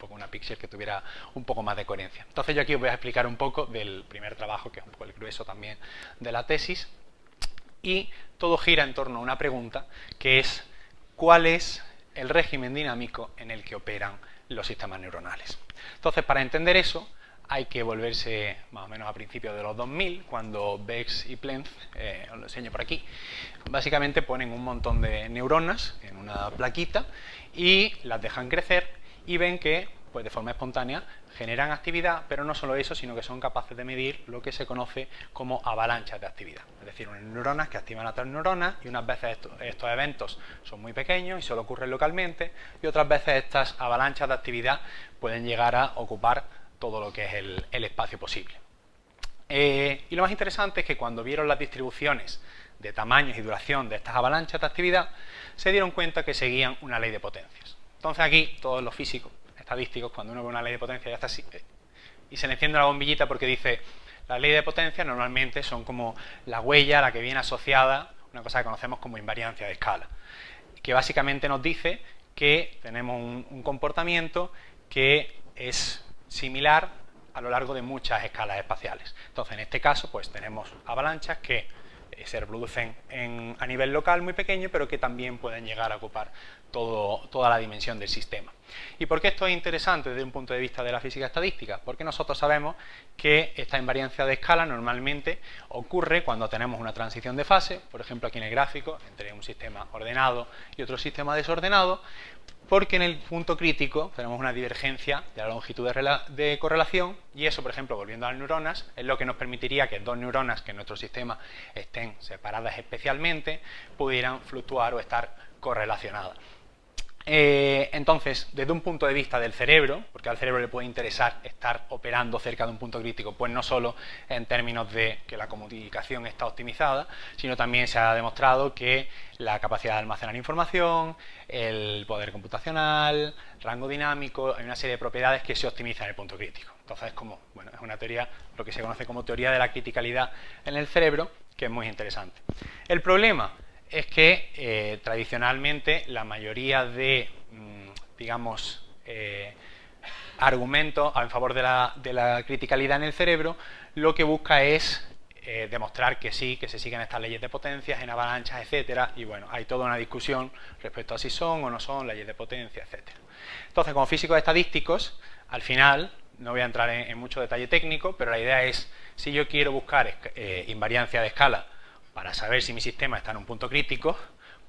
una picture que tuviera un poco más de coherencia. Entonces yo aquí os voy a explicar un poco del primer trabajo, que es un poco el grueso también de la tesis, y todo gira en torno a una pregunta, que es ¿cuál es el régimen dinámico en el que operan los sistemas neuronales? Entonces, para entender eso hay que volverse más o menos a principios de los 2000, cuando Bex y Plenz, os lo enseño por aquí, básicamente ponen un montón de neuronas en una plaquita y las dejan crecer y ven que, pues de forma espontánea, generan actividad, pero no solo eso, sino que son capaces de medir lo que se conoce como avalanchas de actividad. Es decir, unas neuronas que activan a otras neuronas, y unas veces estos eventos son muy pequeños y solo ocurren localmente, y otras veces estas avalanchas de actividad pueden llegar a ocupar todo lo que es el espacio posible. Y lo más interesante es que cuando vieron las distribuciones de tamaños y duración de estas avalanchas de actividad, se dieron cuenta que seguían una ley de potencias. Entonces aquí, todos los físicos estadísticos, cuando uno ve una ley de potencia ya está así, y se le enciende la bombillita porque dice, las leyes de potencia normalmente son como la huella a la que viene asociada una cosa que conocemos como invariancia de escala, que básicamente nos dice que tenemos un comportamiento que es similar a lo largo de muchas escalas espaciales. Entonces, en este caso, pues tenemos avalanchas que se reproducen a nivel local muy pequeño, pero que también pueden llegar a ocupar toda la dimensión del sistema. ¿Y por qué esto es interesante desde un punto de vista de la física estadística? Porque nosotros sabemos que esta invariancia de escala normalmente ocurre cuando tenemos una transición de fase, por ejemplo aquí en el gráfico, entre un sistema ordenado y otro sistema desordenado, porque en el punto crítico tenemos una divergencia de la longitud de correlación, y eso, por ejemplo, volviendo a las neuronas, es lo que nos permitiría que dos neuronas que en nuestro sistema estén separadas especialmente pudieran fluctuar o estar correlacionadas. Entonces, desde un punto de vista del cerebro, porque al cerebro le puede interesar estar operando cerca de un punto crítico, pues no solo en términos de que la comunicación está optimizada, sino también se ha demostrado que la capacidad de almacenar información, el poder computacional, rango dinámico, hay una serie de propiedades que se optimizan en el punto crítico. Entonces, es una teoría, lo que se conoce como teoría de la criticalidad en el cerebro, que es muy interesante. El problema es que tradicionalmente la mayoría de, argumentos en favor de la criticalidad en el cerebro lo que busca es demostrar que sí, que se siguen estas leyes de potencias en avalanchas, etcétera, y bueno, hay toda una discusión respecto a si son o no son leyes de potencia, etcétera. Entonces, como físicos estadísticos, al final, no voy a entrar en mucho detalle técnico, pero la idea es, si yo quiero buscar invariancia de escala para saber si mi sistema está en un punto crítico,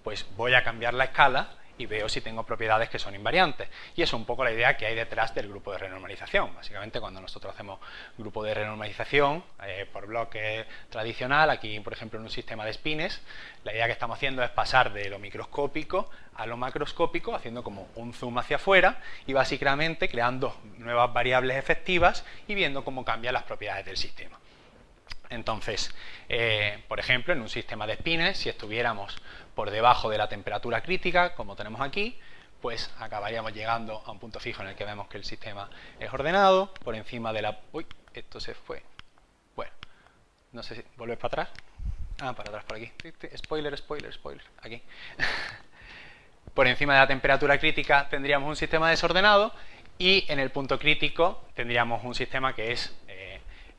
pues voy a cambiar la escala y veo si tengo propiedades que son invariantes. Y eso es un poco la idea que hay detrás del grupo de renormalización. Básicamente, cuando nosotros hacemos grupo de renormalización por bloque tradicional, aquí por ejemplo en un sistema de spines, la idea que estamos haciendo es pasar de lo microscópico a lo macroscópico, haciendo como un zoom hacia afuera y básicamente creando nuevas variables efectivas y viendo cómo cambian las propiedades del sistema. Entonces, por ejemplo, en un sistema de spines, si estuviéramos por debajo de la temperatura crítica, como tenemos aquí, pues acabaríamos llegando a un punto fijo en el que vemos que el sistema es ordenado, por encima de la... esto se fue. Bueno, no sé si... ¿Vuelves para atrás? Ah, para atrás, por aquí. Spoiler, spoiler, spoiler. Aquí. Por encima de la temperatura crítica tendríamos un sistema desordenado y en el punto crítico tendríamos un sistema que es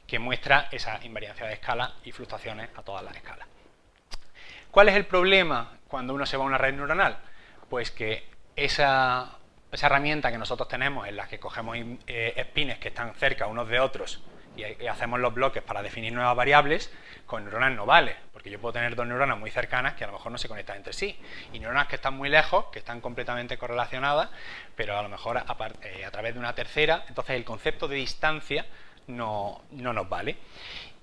que muestra esa invariancia de escala y fluctuaciones a todas las escalas. ¿Cuál es el problema cuando uno se va a una red neuronal? Pues que esa herramienta que nosotros tenemos en la que cogemos espines que están cerca unos de otros y hacemos los bloques para definir nuevas variables, con neuronas no vale, porque yo puedo tener dos neuronas muy cercanas que a lo mejor no se conectan entre sí, y neuronas que están muy lejos, que están completamente correlacionadas, pero a lo mejor a través de una tercera. Entonces el concepto de distancia no nos vale.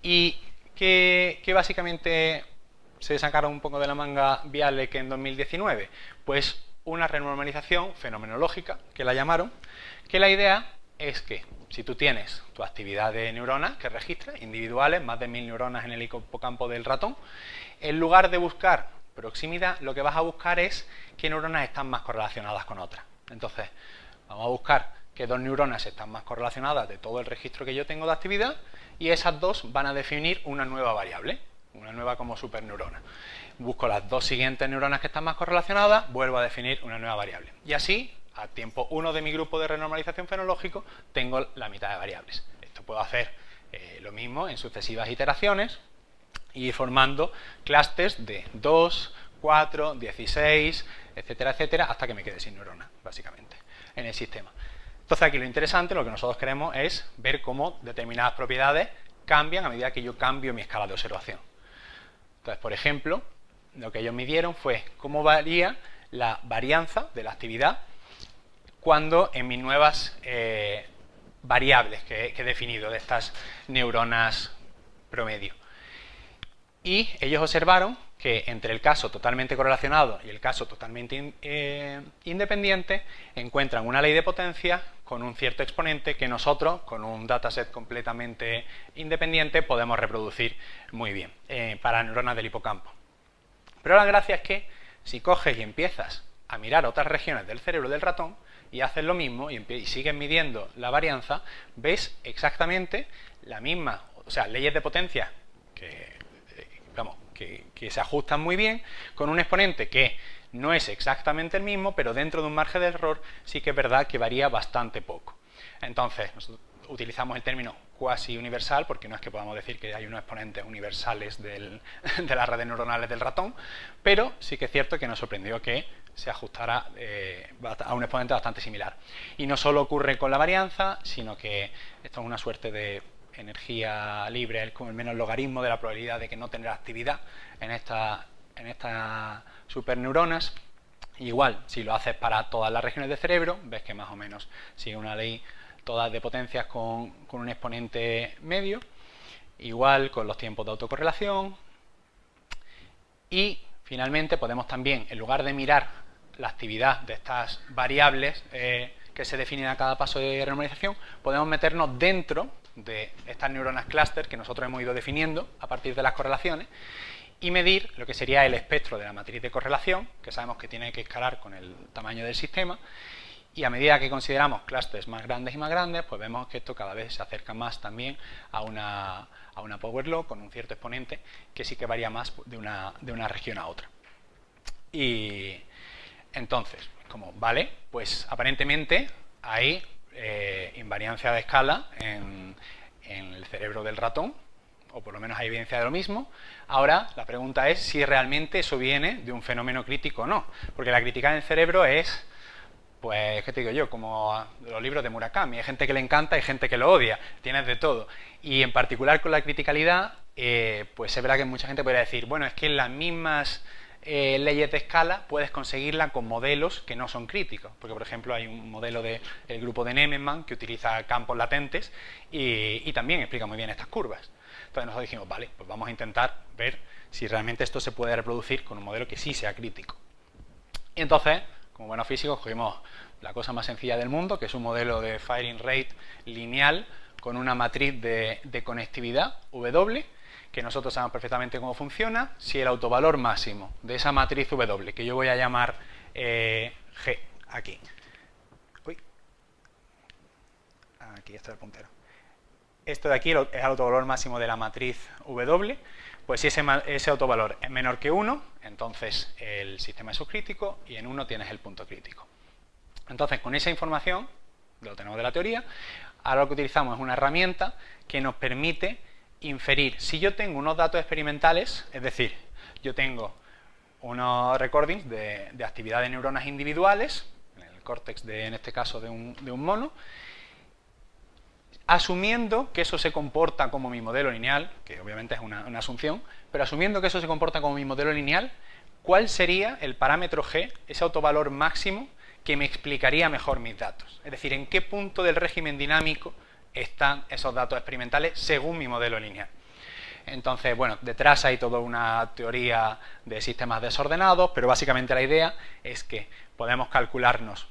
Y que básicamente se sacaron un poco de la manga Bialek en 2019, pues una renormalización fenomenológica, que la llamaron, que la idea es que si tú tienes tu actividad de neuronas que registras, individuales, más de 1000 neuronas en el hipocampo del ratón, en lugar de buscar proximidad, lo que vas a buscar es qué neuronas están más correlacionadas con otras. Entonces, vamos a buscar que dos neuronas están más correlacionadas de todo el registro que yo tengo de actividad, y esas dos van a definir una nueva variable, una nueva como superneurona. Busco las dos siguientes neuronas que están más correlacionadas, vuelvo a definir una nueva variable. Y así, a tiempo 1 de mi grupo de renormalización fenológico, tengo la mitad de variables. Esto puedo hacer lo mismo en sucesivas iteraciones y ir formando clústeres de 2, 4, 16, etcétera, etcétera, hasta que me quede sin neuronas, básicamente, en el sistema. Entonces aquí lo interesante, lo que nosotros queremos es ver cómo determinadas propiedades cambian a medida que yo cambio mi escala de observación. Entonces, por ejemplo, lo que ellos midieron fue cómo varía la varianza de la actividad cuando en mis nuevas variables que he definido de estas neuronas promedio. Y ellos observaron que entre el caso totalmente correlacionado y el caso totalmente independiente encuentran una ley de potencia con un cierto exponente que nosotros, con un dataset completamente independiente, podemos reproducir muy bien para neuronas del hipocampo. Pero la gracia es que si coges y empiezas a mirar otras regiones del cerebro del ratón y haces lo mismo y sigues midiendo la varianza, ves exactamente la misma, o sea, leyes de potencia que se ajustan muy bien, con un exponente que no es exactamente el mismo, pero dentro de un margen de error sí que es verdad que varía bastante poco. Entonces, nosotros utilizamos el término cuasi universal, porque no es que podamos decir que hay unos exponentes universales de las redes neuronales del ratón, pero sí que es cierto que nos sorprendió que se ajustara a un exponente bastante similar. Y no solo ocurre con la varianza, sino que esto es una suerte de energía libre, es como el menos logaritmo de la probabilidad de que no tendrá actividad en estas superneuronas. Igual, si lo haces para todas las regiones del cerebro, ves que más o menos sigue una ley todas de potencias con un exponente medio, igual con los tiempos de autocorrelación. Y finalmente podemos también, en lugar de mirar la actividad de estas variables que se definen a cada paso de renormalización, podemos meternos dentro de estas neuronas clúster que nosotros hemos ido definiendo a partir de las correlaciones y medir lo que sería el espectro de la matriz de correlación, que sabemos que tiene que escalar con el tamaño del sistema, y a medida que consideramos clústeres más grandes y más grandes, pues vemos que esto cada vez se acerca más también a una power law con un cierto exponente que sí que varía más de una región a otra. Y entonces, como vale, pues aparentemente hay invariancia de escala en el cerebro del ratón, o por lo menos hay evidencia de lo mismo. Ahora la pregunta es si realmente eso viene de un fenómeno crítico o no, porque la crítica en el cerebro es, pues, ¿qué te digo yo? Como los libros de Murakami, hay gente que le encanta y gente que lo odia, tienes de todo. Y en particular con la criticalidad, pues es verdad que mucha gente podría decir, bueno, es que las mismas leyes de escala puedes conseguirla con modelos que no son críticos, porque por ejemplo hay un modelo del grupo de Nemenman que utiliza campos latentes y también explica muy bien estas curvas. Entonces nosotros dijimos, vale, pues vamos a intentar ver si realmente esto se puede reproducir con un modelo que sí sea crítico. Y entonces, como buenos físicos, cogimos la cosa más sencilla del mundo, que es un modelo de firing rate lineal con una matriz de conectividad W, que nosotros sabemos perfectamente cómo funciona, si el autovalor máximo de esa matriz W, que yo voy a llamar G, aquí. Uy. Aquí está el puntero. esto de aquí es el autovalor máximo de la matriz W, pues si ese autovalor es menor que 1, entonces el sistema es subcrítico y en 1 tienes el punto crítico. Entonces, con esa información, lo tenemos de la teoría, ahora lo que utilizamos es una herramienta que nos permite inferir. Si yo tengo unos datos experimentales, es decir, yo tengo unos recordings de actividad de neuronas individuales, en el córtex, en este caso, de un mono, asumiendo que eso se comporta como mi modelo lineal, que obviamente es una asunción, pero asumiendo que eso se comporta como mi modelo lineal, ¿cuál sería el parámetro G, ese autovalor máximo, que me explicaría mejor mis datos? Es decir, ¿en qué punto del régimen dinámico están esos datos experimentales según mi modelo lineal? Entonces, bueno, detrás hay toda una teoría de sistemas desordenados, pero básicamente la idea es que podemos calcularnos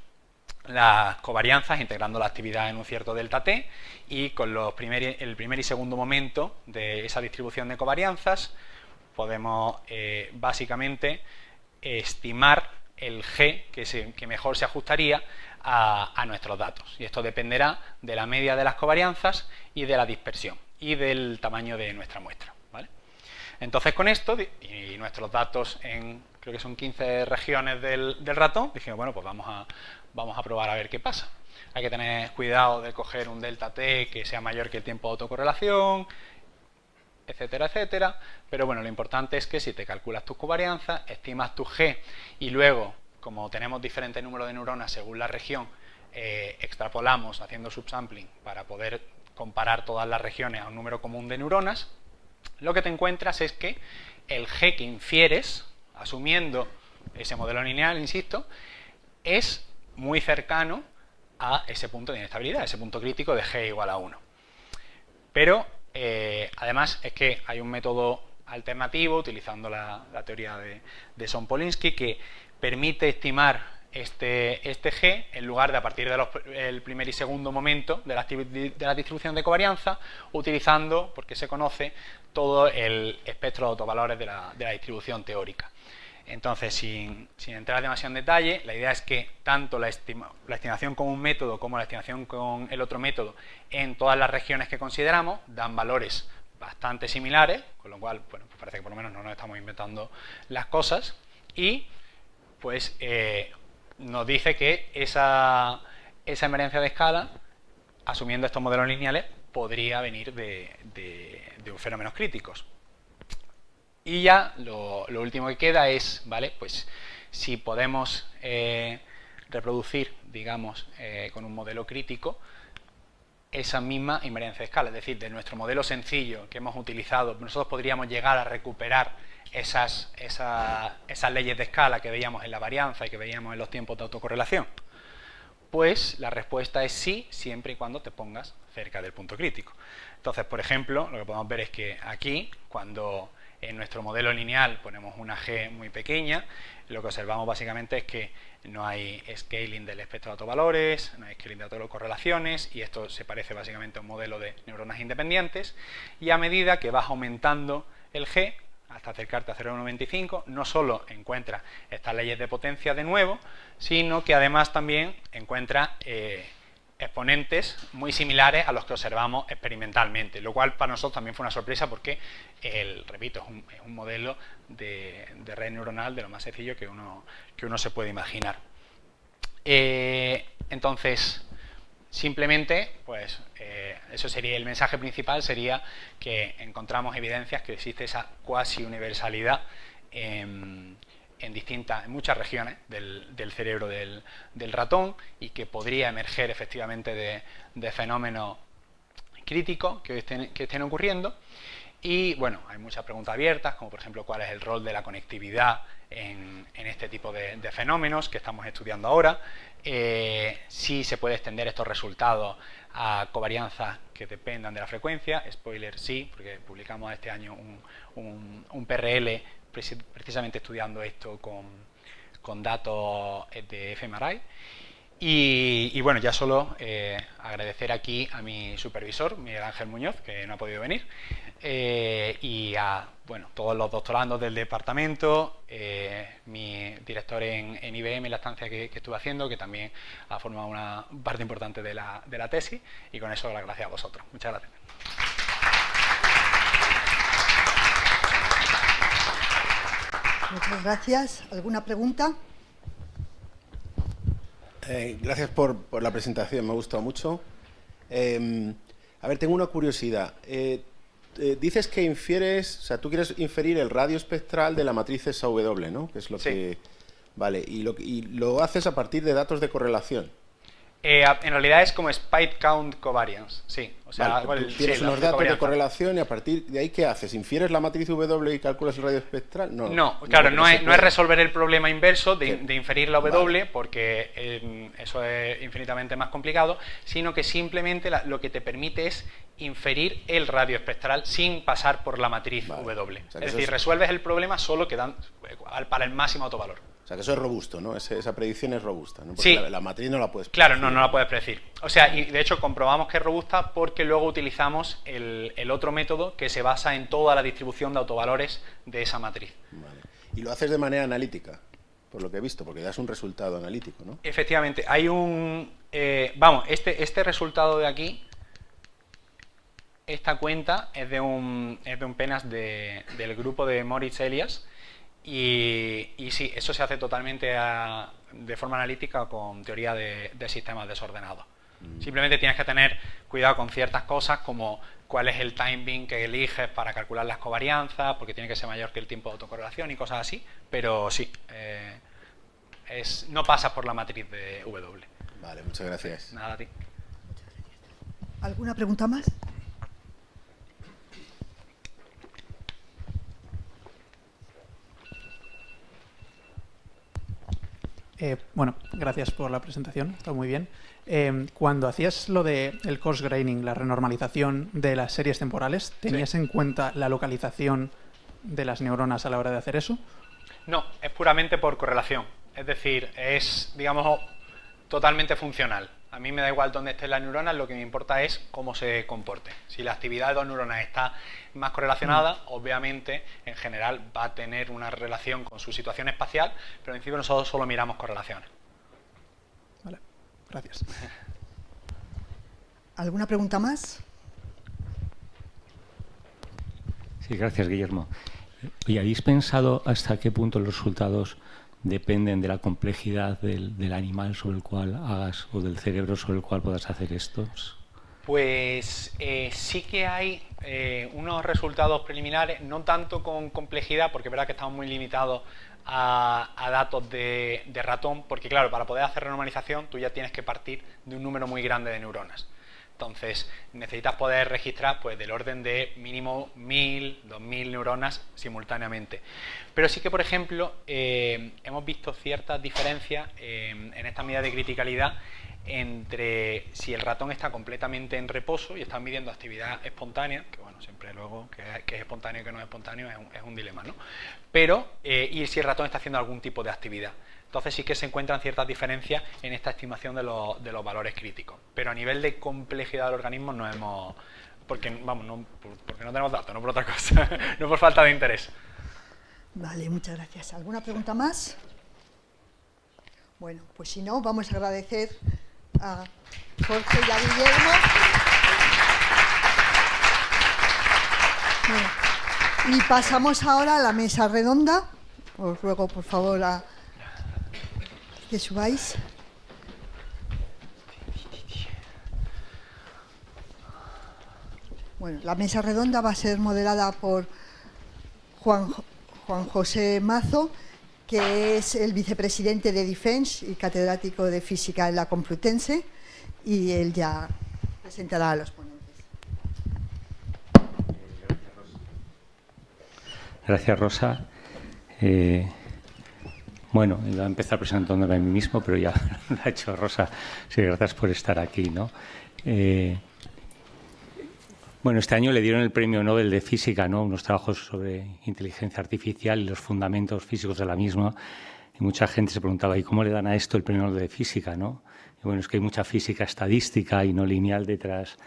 las covarianzas integrando la actividad en un cierto delta t, y con el primer y segundo momento de esa distribución de covarianzas podemos básicamente estimar el G que mejor se ajustaría a nuestros datos, y esto dependerá de la media de las covarianzas y de la dispersión y del tamaño de nuestra muestra, ¿vale? Entonces, con esto y nuestros datos en, creo que son 15 regiones del ratón, dijimos, bueno, pues vamos a probar a ver qué pasa. Hay que tener cuidado de coger un delta t que sea mayor que el tiempo de autocorrelación, etcétera, etcétera. Pero bueno, lo importante es que si te calculas tus covarianzas, estimas tu G y luego, como tenemos diferentes números de neuronas según la región, extrapolamos haciendo subsampling para poder comparar todas las regiones a un número común de neuronas, lo que te encuentras es que el G que infieres, asumiendo ese modelo lineal, insisto, es muy cercano a ese punto de inestabilidad, ese punto crítico de G igual a 1. Pero además es que hay un método alternativo utilizando la teoría de Son-Polinsky que permite estimar este G en lugar de a partir del primer y segundo momento de la distribución de covarianza, utilizando, porque se conoce, todo el espectro de autovalores de la distribución teórica. Entonces, sin entrar demasiado en detalle, la idea es que tanto la estimación con un método como la estimación con el otro método en todas las regiones que consideramos dan valores bastante similares, con lo cual, bueno, pues parece que por lo menos no nos estamos inventando las cosas, y pues nos dice que esa invariancia de escala, asumiendo estos modelos lineales, podría venir de fenómenos críticos. Y ya lo último que queda es, ¿vale? Pues si podemos reproducir, digamos, con un modelo crítico, esa misma invariancia de escala. Es decir, de nuestro modelo sencillo que hemos utilizado, nosotros podríamos llegar a recuperar esas leyes de escala que veíamos en la varianza y que veíamos en los tiempos de autocorrelación. Pues la respuesta es sí, siempre y cuando te pongas cerca del punto crítico. Entonces, por ejemplo, lo que podemos ver es que aquí, cuando en nuestro modelo lineal ponemos una G muy pequeña, lo que observamos básicamente es que no hay scaling del espectro de autovalores, no hay scaling de autocorrelaciones, y esto se parece básicamente a un modelo de neuronas independientes, y a medida que vas aumentando el G, hasta acercarte a 0,95, no solo encuentras estas leyes de potencia de nuevo, sino que además también encuentras exponentes muy similares a los que observamos experimentalmente, lo cual para nosotros también fue una sorpresa porque, repito, es un modelo de red neuronal de lo más sencillo que uno se puede imaginar. Entonces, simplemente, pues eso sería el mensaje principal, sería que encontramos evidencias que existe esa cuasi universalidad en muchas regiones del cerebro del ratón, y que podría emerger efectivamente de fenómenos críticos que estén ocurriendo. Y bueno, hay muchas preguntas abiertas, como por ejemplo cuál es el rol de la conectividad en este tipo de fenómenos que estamos estudiando ahora, si se puede extender estos resultados a covarianzas que dependan de la frecuencia. Spoiler, sí, porque publicamos este año un PRL precisamente estudiando esto con datos de fMRI. Y bueno, ya solo agradecer aquí a mi supervisor, Miguel Ángel Muñoz, que no ha podido venir, y a todos los doctorandos del departamento, mi director en IBM, en la estancia que estuve haciendo, que también ha formado una parte importante de la tesis, y con eso las gracias a vosotros. Muchas gracias. Muchas gracias. ¿Alguna pregunta? Gracias por la presentación, me ha gustado mucho. A ver, tengo una curiosidad. Dices que infieres, o sea, tú quieres inferir el radio espectral de la matriz SAW, ¿no? Que es lo que... Vale, y lo haces a partir de datos de correlación. En realidad es como Spite Count Covariance, sí. O sea, vale, tú tienes unos datos de correlación y a partir de ahí, ¿qué haces? ¿Infieres la matriz W y calculas el radio espectral? No, claro, no es resolver el problema inverso de inferir la W, porque eso es infinitamente más complicado, sino que simplemente lo que te permite es inferir el radio espectral sin pasar por la matriz W. O sea, es decir, resuelves el problema solo para el máximo autovalor. O sea, que eso es robusto, ¿no? Esa predicción es robusta, ¿no? Porque sí. La matriz no la puedes predecir. Claro, no la puedes predecir. O sea, y de hecho comprobamos que es robusta porque luego utilizamos el otro método que se basa en toda la distribución de autovalores de esa matriz. Vale. Y lo haces de manera analítica, por lo que he visto, porque das un resultado analítico, ¿no? Efectivamente. Hay un... este resultado de aquí, esta cuenta es de un PENAS del grupo de Moritz Elias. Y sí, eso se hace totalmente de forma analítica con teoría de sistemas desordenados. Simplemente tienes que tener cuidado con ciertas cosas como cuál es el timing que eliges para calcular las covarianzas, porque tiene que ser mayor que el tiempo de autocorrelación y cosas así, pero sí, no pasas por la matriz de W. Vale, muchas gracias. Nada, a ti. ¿Alguna pregunta más? Bueno, gracias por la presentación, está muy bien. Cuando hacías lo del coarse graining, la renormalización de las series temporales, ¿tenías en cuenta la localización de las neuronas a la hora de hacer eso? No, es puramente por correlación. Es decir, es, digamos, totalmente funcional. A mí me da igual dónde estén las neuronas, lo que me importa es cómo se comporte. Si la actividad de dos neuronas está más correlacionada, obviamente, en general, va a tener una relación con su situación espacial, pero en principio nosotros solo miramos correlaciones. Vale, gracias. ¿Alguna pregunta más? Sí, gracias, Guillermo. ¿Y habéis pensado hasta qué punto los resultados dependen de la complejidad del animal sobre el cual hagas o del cerebro sobre el cual puedas hacer estos? Pues sí que hay unos resultados preliminares, no tanto con complejidad, porque es verdad que estamos muy limitados a datos de ratón, porque claro, para poder hacer renormalización tú ya tienes que partir de un número muy grande de neuronas. Entonces necesitas poder registrar pues del orden de mínimo 1000, 2000 neuronas simultáneamente. Pero sí que, por ejemplo, hemos visto ciertas diferencias en esta medida de criticalidad entre si el ratón está completamente en reposo y está midiendo actividad espontánea, que bueno, siempre luego que es espontáneo y que no es espontáneo es un dilema, ¿no? Pero, y si el ratón está haciendo algún tipo de actividad. Entonces sí que se encuentran ciertas diferencias en esta estimación de los valores críticos. Pero a nivel de complejidad del organismo no hemos... Porque no tenemos datos, no por otra cosa, no por falta de interés. Vale, muchas gracias. ¿Alguna pregunta más? Bueno, pues si no, vamos a agradecer a Jorge y a Guillermo. Bueno, y pasamos ahora a la mesa redonda. Os ruego, por favor, que subáis. Bueno, la mesa redonda va a ser moderada por Juan José Mazo, que es el vicepresidente de Defense y catedrático de física en la Complutense, y él ya presentará a los ponentes. Gracias, Rosa. Bueno, iba a empezar presentándome a mí mismo, pero ya lo ha hecho Rosa. Sí, gracias por estar aquí, ¿no? Bueno, este año le dieron el Premio Nobel de Física, ¿no? Unos trabajos sobre inteligencia artificial y los fundamentos físicos de la misma. Y mucha gente se preguntaba, ¿y cómo le dan a esto el premio Nobel de Física, ¿no? Y bueno, es que hay mucha física estadística y no lineal detrás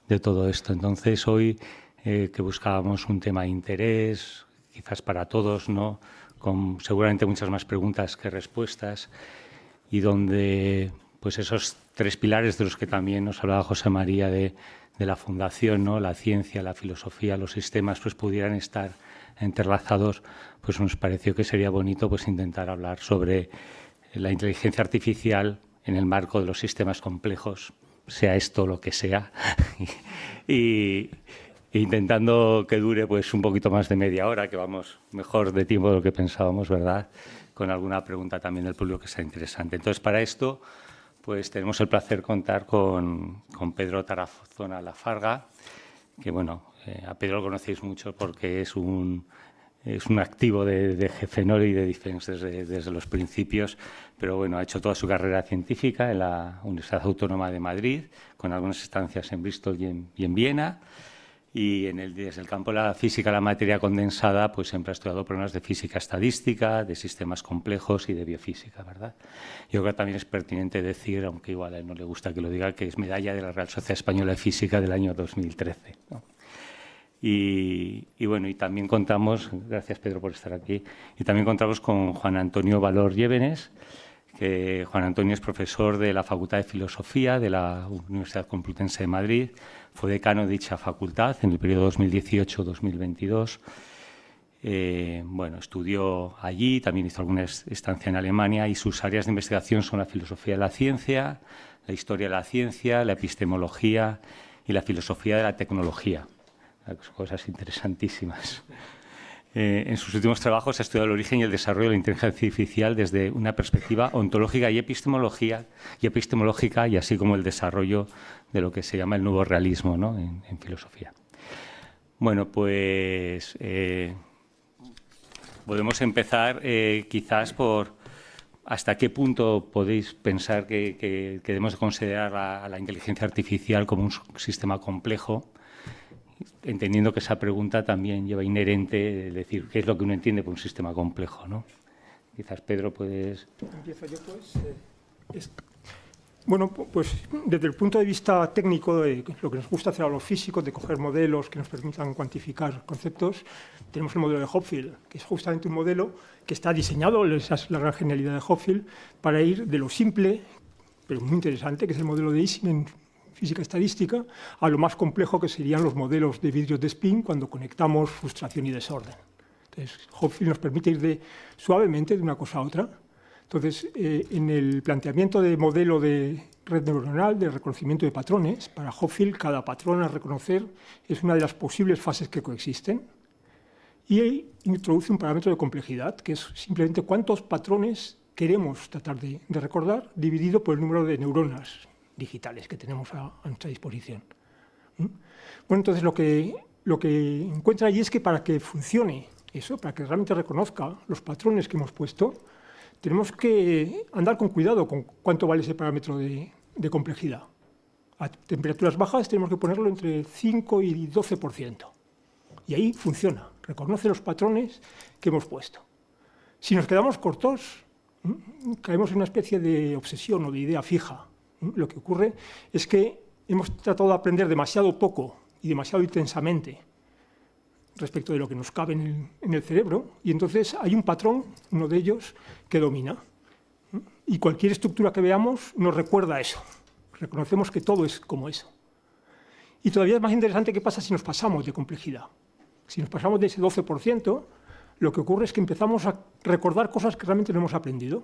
de todo esto. Entonces, hoy que buscábamos un tema de interés, quizás para todos, ¿no? Con seguramente muchas más preguntas que respuestas, y donde pues esos 3 pilares de los que también nos hablaba José María de la Fundación, ¿no? La ciencia, la filosofía, los sistemas, pues pudieran estar entrelazados, pues nos pareció que sería bonito pues intentar hablar sobre la inteligencia artificial en el marco de los sistemas complejos, sea esto lo que sea, y intentando que dure pues un poquito más de media hora, que vamos mejor de tiempo de lo que pensábamos, ¿verdad? Con alguna pregunta también del público que sea interesante. Entonces, para esto, pues tenemos el placer contar con Pedro Tarazona Lafarga, que bueno, a Pedro lo conocéis mucho porque es un activo de GFNOR y de Defense desde los principios, pero bueno, ha hecho toda su carrera científica en la Universidad Autónoma de Madrid, con algunas estancias en Bristol y en Viena. Y desde el campo de la física, la materia condensada, pues siempre ha estudiado problemas de física estadística, de sistemas complejos y de biofísica, ¿verdad? Yo creo que también es pertinente decir, aunque igual a él no le gusta que lo diga, que es medalla de la Real Sociedad Española de Física del año 2013, ¿no? Y bueno, y también contamos, gracias Pedro por estar aquí, y también contamos con Juan Antonio Valor Llévenes, que Juan Antonio es profesor de la Facultad de Filosofía de la Universidad Complutense de Madrid, fue decano de dicha facultad en el periodo 2018-2022. Bueno, estudió allí, también hizo alguna estancia en Alemania, y sus áreas de investigación son la filosofía de la ciencia, la historia de la ciencia, la epistemología y la filosofía de la tecnología. Cosas interesantísimas. En sus últimos trabajos ha estudiado el origen y el desarrollo de la inteligencia artificial desde una perspectiva ontológica y epistemológica, y así como el desarrollo de lo que se llama el nuevo realismo, ¿no? en filosofía. Bueno, pues podemos empezar quizás por hasta qué punto podéis pensar que debemos de considerar a la inteligencia artificial como un sistema complejo, entendiendo que esa pregunta también lleva inherente decir qué es lo que uno entiende por un sistema complejo, ¿no? Quizás, Pedro, puedes... Empiezo yo, pues. Bueno, pues desde el punto de vista técnico, de lo que nos gusta hacer a los físicos, de coger modelos que nos permitan cuantificar conceptos, tenemos el modelo de Hopfield, que es justamente un modelo que está diseñado, esa es la gran genialidad de Hopfield, para ir de lo simple, pero muy interesante, que es el modelo de Ising en física estadística, a lo más complejo que serían los modelos de vidrios de spin cuando conectamos frustración y desorden. Entonces, Hopfield nos permite ir suavemente de una cosa a otra. Entonces, en el planteamiento de modelo de red neuronal, de reconocimiento de patrones, para Hopfield cada patrón a reconocer es una de las posibles fases que coexisten, y introduce un parámetro de complejidad, que es simplemente cuántos patrones queremos tratar de recordar, dividido por el número de neuronas digitales que tenemos a nuestra disposición. Bueno, entonces lo que encuentra allí es que para que funcione eso, para que realmente reconozca los patrones que hemos puesto, tenemos que andar con cuidado con cuánto vale ese parámetro de complejidad. A temperaturas bajas tenemos que ponerlo entre 5 y 12%. Y ahí funciona, reconoce los patrones que hemos puesto. Si nos quedamos cortos, caemos en una especie de obsesión o de idea fija. Lo que ocurre es que hemos tratado de aprender demasiado poco y demasiado intensamente respecto de lo que nos cabe en el cerebro, y entonces hay un patrón, uno de ellos, que domina. Y cualquier estructura que veamos nos recuerda eso. Reconocemos que todo es como eso. Y todavía es más interesante qué pasa si nos pasamos de complejidad. Si nos pasamos de ese 12%, lo que ocurre es que empezamos a recordar cosas que realmente no hemos aprendido,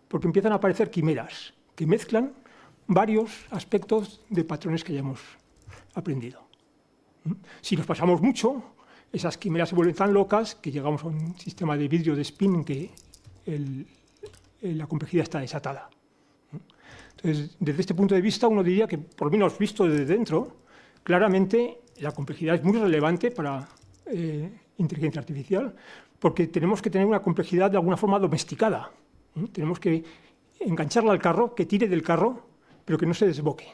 porque empiezan a aparecer quimeras que mezclan varios aspectos de patrones que ya hemos aprendido. Si nos pasamos mucho, esas quimeras se vuelven tan locas que llegamos a un sistema de vidrio de spin en que la complejidad está desatada. Entonces, desde este punto de vista, uno diría que, por lo menos visto desde dentro, claramente la complejidad es muy relevante para inteligencia artificial, porque tenemos que tener una complejidad de alguna forma domesticada. Tenemos que engancharla al carro, que tire del carro, pero que no se desboque.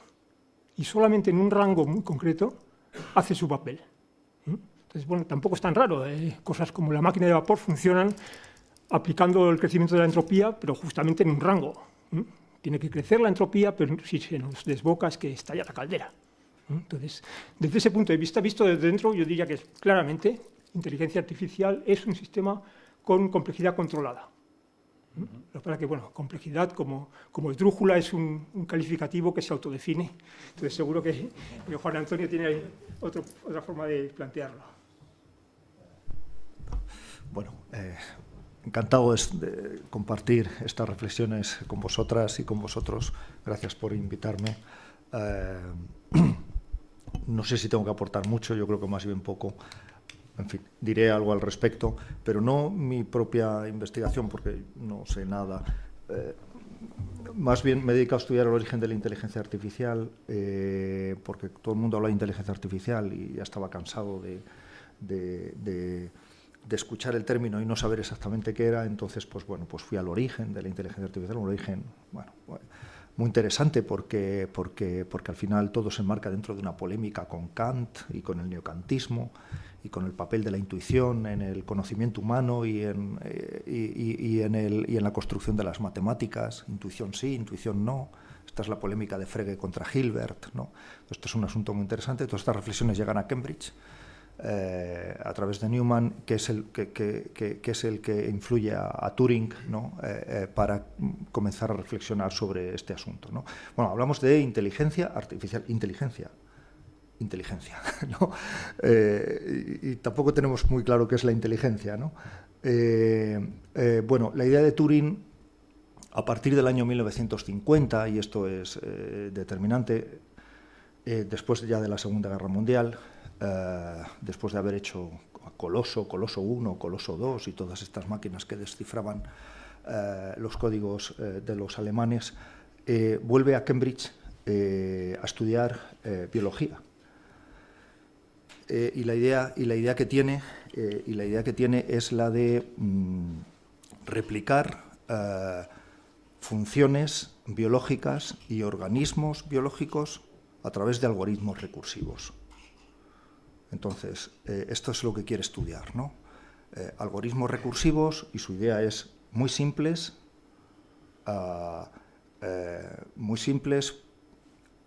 Y solamente en un rango muy concreto hace su papel. Entonces, bueno, tampoco es tan raro. Cosas como la máquina de vapor funcionan aplicando el crecimiento de la entropía, pero justamente en un rango. Tiene que crecer la entropía, pero si se nos desboca es que estalla la caldera. Entonces, desde ese punto de vista, visto desde dentro, yo diría que claramente inteligencia artificial es un sistema con complejidad controlada. Lo que pasa es que, bueno, complejidad como esdrújula es un calificativo que se autodefine. Entonces, seguro que Juan Antonio tiene otra forma de plantearlo. Bueno, encantado de compartir estas reflexiones con vosotras y con vosotros. Gracias por invitarme. No sé si tengo que aportar mucho, yo creo que más bien poco. En fin, diré algo al respecto, pero no mi propia investigación, porque no sé nada. Más bien me dedico a estudiar el origen de la inteligencia artificial, porque todo el mundo habla de inteligencia artificial y ya estaba cansado de escuchar el término y no saber exactamente qué era. Entonces, pues fui al origen de la inteligencia artificial, un origen, muy interesante porque al final todo se enmarca dentro de una polémica con Kant y con el neocantismo y con el papel de la intuición en el conocimiento humano y en la construcción de las matemáticas. Intuición sí, intuición no. Esta es la polémica de Frege contra Hilbert, ¿no? Esto es un asunto muy interesante. Todas estas reflexiones llegan a Cambridge a través de Newman, que es el que influye a Turing, ¿no? Para comenzar a reflexionar sobre este asunto, ¿no? Bueno, hablamos de inteligencia artificial, inteligencia, ¿no? Y tampoco tenemos muy claro qué es la inteligencia, ¿no? Bueno, la idea de Turing, a partir del año 1950, y esto es determinante, después ya de la Segunda Guerra Mundial, después de haber hecho Coloso 1, Coloso 2 y todas estas máquinas que descifraban los códigos de los alemanes, vuelve a Cambridge a estudiar biología. Y la idea que tiene es la de replicar funciones biológicas y organismos biológicos a través de algoritmos recursivos. Entonces, esto es lo que quiere estudiar, ¿no? Algoritmos recursivos, y su idea es muy simples,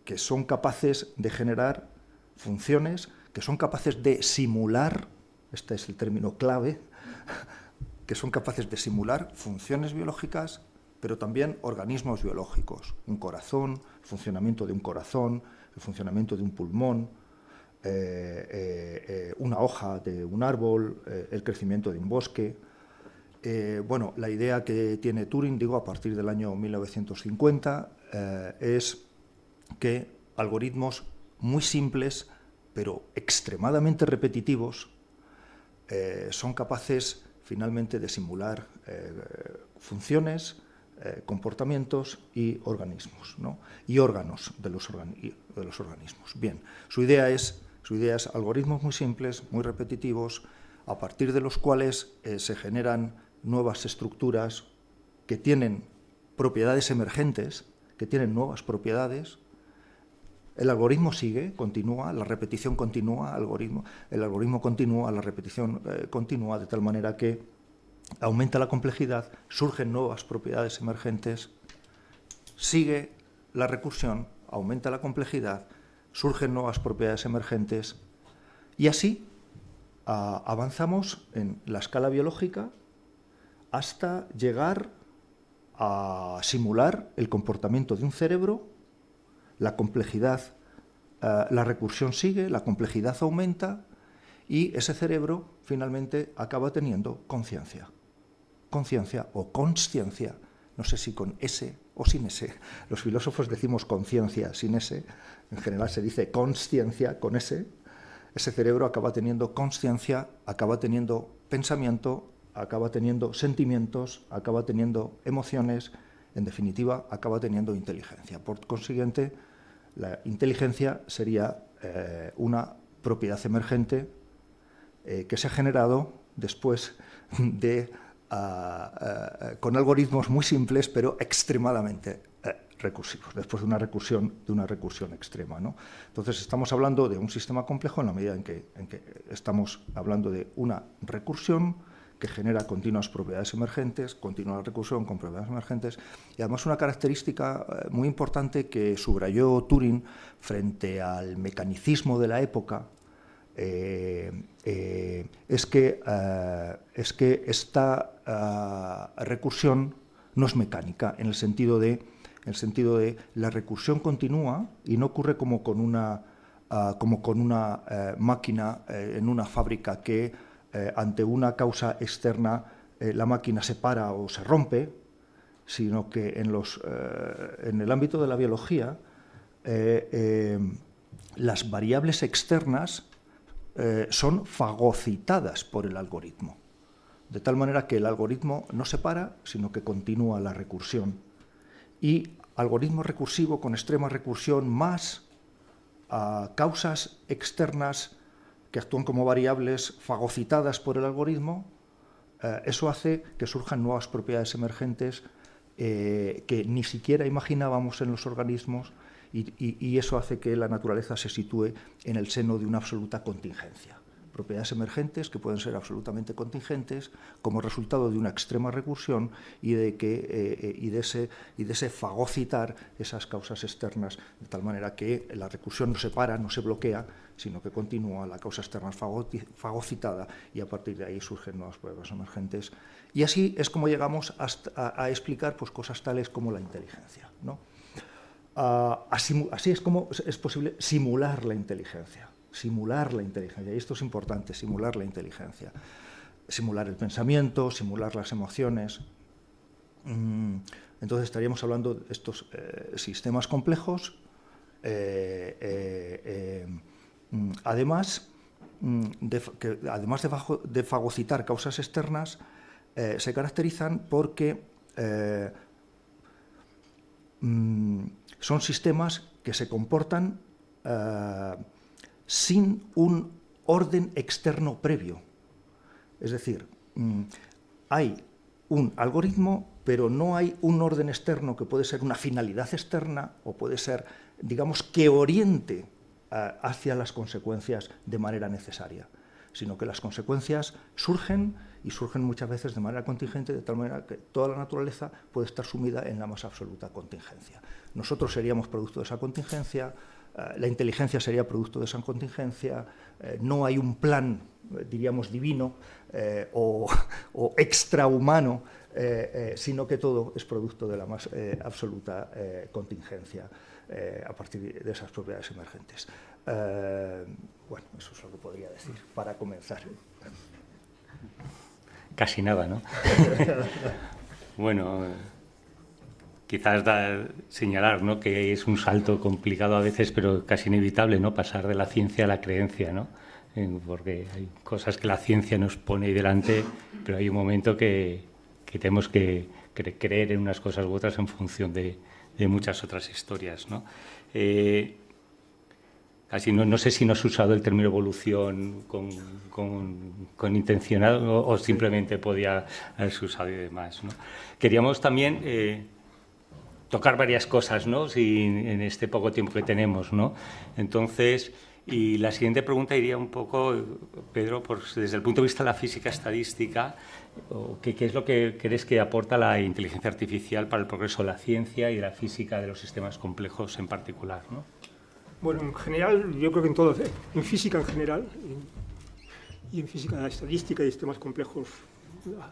que son capaces de generar funciones, que son capaces de simular, este es el término clave, que son capaces de simular funciones biológicas, pero también organismos biológicos, un corazón, el funcionamiento de un corazón, el funcionamiento de un pulmón, una hoja de un árbol, el crecimiento de un bosque. Bueno, la idea que tiene Turing, digo, a partir del año 1950, es que algoritmos muy simples, pero extremadamente repetitivos, son capaces finalmente de simular funciones, comportamientos y organismos, ¿no? Y órganos de los organismos. Bien, su idea es algoritmos muy simples, muy repetitivos, a partir de los cuales se generan nuevas estructuras que tienen propiedades emergentes, que tienen nuevas propiedades. El algoritmo sigue, continúa, la repetición continúa, el algoritmo continúa, la repetición continúa, de tal manera que aumenta la complejidad, surgen nuevas propiedades emergentes, sigue la recursión, aumenta la complejidad, surgen nuevas propiedades emergentes, y así avanzamos en la escala biológica hasta llegar a simular el comportamiento de un cerebro. La complejidad, la recursión sigue, la complejidad aumenta, y ese cerebro finalmente acaba teniendo conciencia o consciencia, no sé si con S o sin S. Los filósofos decimos conciencia sin S, en general se dice consciencia con S. Ese cerebro acaba teniendo conciencia, acaba teniendo pensamiento, acaba teniendo sentimientos, acaba teniendo emociones, en definitiva, acaba teniendo inteligencia. Por consiguiente, la inteligencia sería una propiedad emergente que se ha generado después de con algoritmos muy simples, pero extremadamente recursivos, después de una recursión extrema, ¿no? Entonces, estamos hablando de un sistema complejo en la medida en que estamos hablando de una recursión que genera continuas propiedades emergentes, continua recursión con propiedades emergentes, y además una característica muy importante que subrayó Turing frente al mecanicismo de la época es que esta recursión no es mecánica, en el sentido de la recursión continúa y no ocurre como con una máquina en una fábrica que ante una causa externa la máquina se para o se rompe, sino que en el ámbito de la biología las variables externas son fagocitadas por el algoritmo, de tal manera que el algoritmo no se para, sino que continúa la recursión. Y algoritmo recursivo con extrema recursión más causas externas que actúan como variables fagocitadas por el algoritmo, eso hace que surjan nuevas propiedades emergentes que ni siquiera imaginábamos en los organismos, y eso hace que la naturaleza se sitúe en el seno de una absoluta contingencia. Propiedades emergentes que pueden ser absolutamente contingentes como resultado de una extrema recursión y de ese fagocitar esas causas externas, de tal manera que la recursión no se para, no se bloquea, sino que continúa, la causa externa fagocitada, y a partir de ahí surgen nuevas pruebas emergentes. Y así es como llegamos a explicar pues, cosas tales como la inteligencia, ¿no? Así es como es posible simular la inteligencia. Y esto es importante, simular la inteligencia. Simular el pensamiento, simular las emociones. Entonces estaríamos hablando de estos sistemas complejos. Además de fagocitar causas externas, se caracterizan porque son sistemas que se comportan sin un orden externo previo. Es decir, hay un algoritmo, pero no hay un orden externo que puede ser una finalidad externa o puede ser, digamos, que oriente hacia las consecuencias de manera necesaria, sino que las consecuencias surgen y surgen muchas veces de manera contingente, de tal manera que toda la naturaleza puede estar sumida en la más absoluta contingencia. Nosotros seríamos producto de esa contingencia, la inteligencia sería producto de esa contingencia, no hay un plan, diríamos, divino o extrahumano, sino que todo es producto de la más absoluta contingencia a partir de esas propiedades emergentes. Bueno, eso es lo que podría decir para comenzar. Casi nada, ¿no? Bueno, quizás señalar, ¿no?, que es un salto complicado a veces, pero casi inevitable, ¿no?, pasar de la ciencia a la creencia, ¿no? Porque hay cosas que la ciencia nos pone delante, pero hay un momento que tenemos que creer en unas cosas u otras en función de muchas otras historias, ¿no? Casi no sé si no has usado el término evolución con intencionado o simplemente podía haberse usado y demás, ¿no? Queríamos también tocar varias cosas, ¿no?, en este poco tiempo que tenemos, ¿no? Entonces, y la siguiente pregunta iría un poco, Pedro, desde el punto de vista de la física estadística, ¿qué es lo que crees que aporta la inteligencia artificial para el progreso de la ciencia y de la física de los sistemas complejos en particular, ¿no? Bueno, en general, yo creo que en todo, en física en general, y en física estadística y sistemas complejos,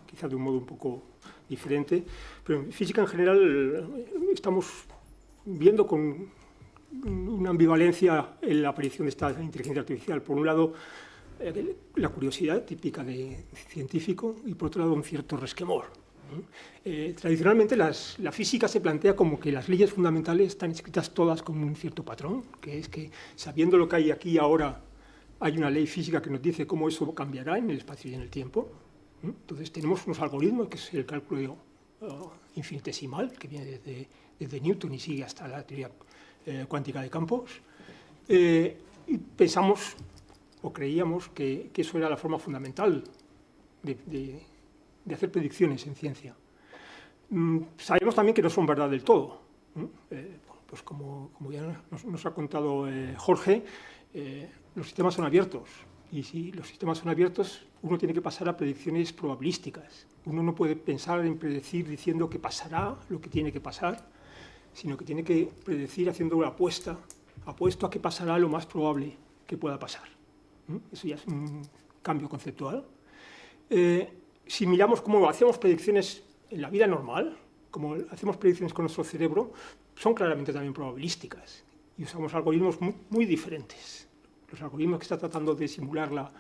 quizá de un modo un poco diferente, pero en física en general estamos viendo con una ambivalencia en la aparición de esta inteligencia artificial. Por un lado, la curiosidad típica de científico, y por otro lado, un cierto resquemor. Tradicionalmente la física se plantea como que las leyes fundamentales están escritas todas con un cierto patrón, que es que, sabiendo lo que hay aquí ahora, hay una ley física que nos dice cómo eso cambiará en el espacio y en el tiempo. Entonces tenemos unos algoritmos, que es el cálculo infinitesimal, que viene desde Newton y sigue hasta la teoría cuántica de campos, y pensamos o creíamos que eso era la forma fundamental de hacer predicciones en ciencia. Sabemos también que no son verdad del todo. Pues como ya nos ha contado Jorge, los sistemas son abiertos, y si los sistemas son abiertos, uno tiene que pasar a predicciones probabilísticas. Uno no puede pensar en predecir diciendo que pasará lo que tiene que pasar, sino que tiene que predecir haciendo una apuesta. Apuesto a que pasará lo más probable que pueda pasar. Eso ya es un cambio conceptual. Si miramos cómo hacemos predicciones en la vida normal, como hacemos predicciones con nuestro cerebro, son claramente también probabilísticas. Y usamos algoritmos muy diferentes. Los algoritmos que está tratando de simularla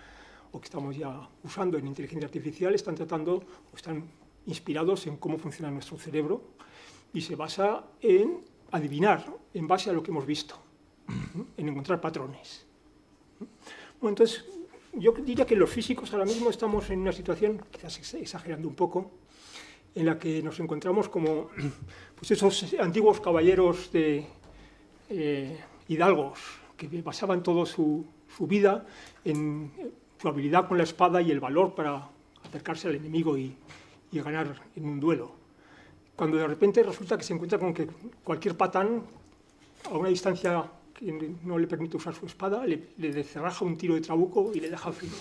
o que estamos ya usando en inteligencia artificial están inspirados en cómo funciona nuestro cerebro y se basa en adivinar en base a lo que hemos visto, en encontrar patrones. Bueno, entonces, yo diría que los físicos ahora mismo estamos en una situación, quizás exagerando un poco, en la que nos encontramos como pues esos antiguos caballeros de hidalgos que basaban toda su vida en su habilidad con la espada y el valor para acercarse al enemigo y ganar en un duelo. Cuando de repente resulta que se encuentra con que cualquier patán a una distancia que no le permite usar su espada, le descerraja un tiro de trabuco y le deja frío.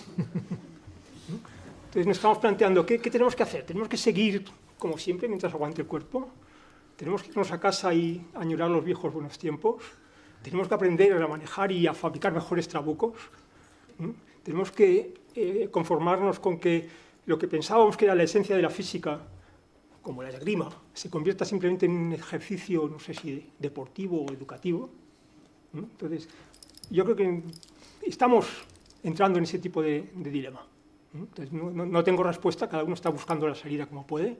Entonces nos estamos planteando, ¿qué tenemos que hacer? ¿Tenemos que seguir como siempre mientras aguante el cuerpo? ¿Tenemos que irnos a casa y añorar los viejos buenos tiempos? ¿Tenemos que aprender a manejar y a fabricar mejores trabucos? ¿Tenemos que conformarnos con que lo que pensábamos que era la esencia de la física, como la esgrima, se convierta simplemente en un ejercicio, no sé si deportivo o educativo? Entonces, yo creo que estamos entrando en ese tipo de dilema. Entonces, no tengo respuesta, cada uno está buscando la salida como puede,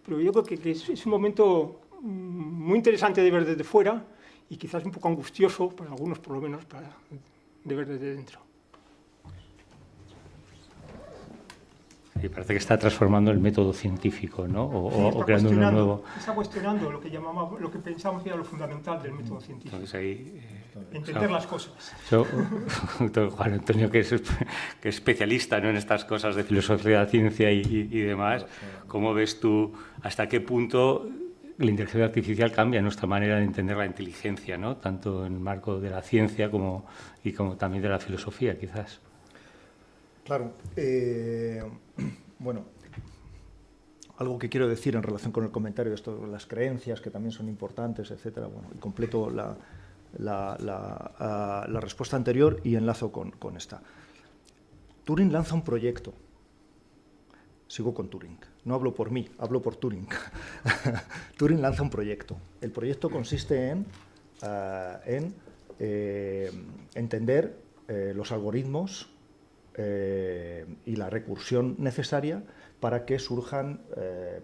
pero yo creo que es un momento muy interesante de ver desde fuera y quizás un poco angustioso, para algunos por lo menos, de ver desde dentro. Y parece que está transformando el método científico, ¿no? O creando uno nuevo. Está cuestionando lo que pensamos que era lo fundamental del método científico. Entonces ahí, entender las cosas. Doctor Juan Antonio, que es especialista, ¿no?, en estas cosas de filosofía, ciencia y demás, ¿cómo ves tú hasta qué punto la inteligencia artificial cambia nuestra manera de entender la inteligencia, ¿no?, tanto en el marco de la ciencia como también de la filosofía, quizás? Claro. Bueno, algo que quiero decir en relación con el comentario de esto, las creencias que también son importantes, etcétera. Bueno, y completo la respuesta anterior y enlazo con esta. Turing lanza un proyecto. Sigo con Turing. No hablo por mí, hablo por Turing. Turing lanza un proyecto. El proyecto consiste en entender los algoritmos y la recursión necesaria para que surjan,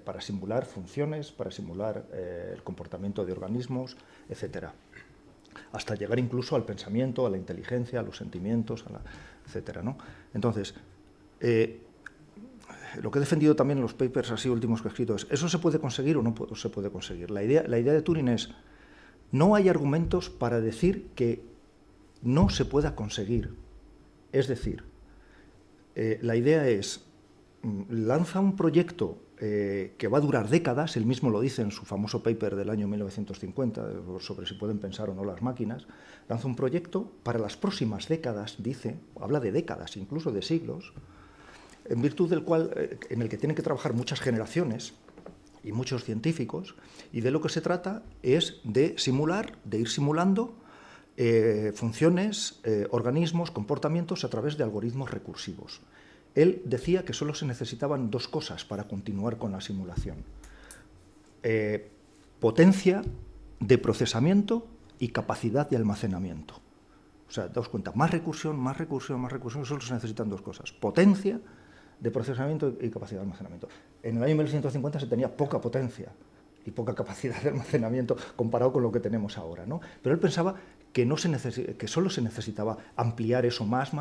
para simular funciones, para simular el comportamiento de organismos, etcétera, hasta llegar incluso al pensamiento, a la inteligencia, a los sentimientos, etcétera, ¿no? Entonces, lo que he defendido también en los papers así últimos que he escrito es, ¿eso se puede conseguir o no se puede conseguir? La idea de Turing es, no hay argumentos para decir que no se pueda conseguir. Es decir, la idea es, lanza un proyecto que va a durar décadas, él mismo lo dice en su famoso paper del año 1950, sobre si pueden pensar o no las máquinas, lanza un proyecto para las próximas décadas, dice, habla de décadas, incluso de siglos, en virtud del cual, en el que tienen que trabajar muchas generaciones y muchos científicos, y de lo que se trata es de simular, de ir simulando funciones, organismos, comportamientos a través de algoritmos recursivos. Él decía que solo se necesitaban dos cosas para continuar con la simulación. Potencia de procesamiento y capacidad de almacenamiento. O sea, daos cuenta, más recursión, solo se necesitan dos cosas. Potencia de procesamiento y capacidad de almacenamiento. En el año 1950 se tenía poca potencia y poca capacidad de almacenamiento comparado con lo que tenemos ahora, ¿no? Pero él pensaba que solo se necesitaba ampliar eso más,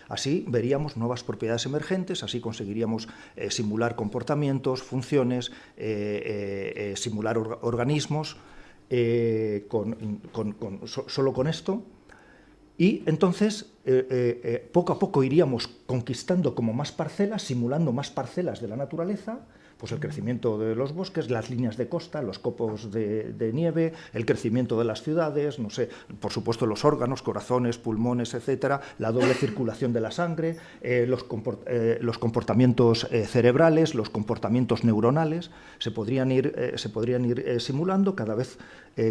así veríamos nuevas propiedades emergentes, así conseguiríamos simular comportamientos, funciones, simular organismos, solo con esto. Y entonces poco a poco iríamos conquistando como más parcelas, simulando más parcelas de la naturaleza, pues el crecimiento de los bosques, las líneas de costa, los copos de nieve, el crecimiento de las ciudades, no sé, por supuesto los órganos, corazones, pulmones, etcétera, la doble circulación de la sangre, los comportamientos cerebrales, los comportamientos neuronales, se podrían ir simulando cada vez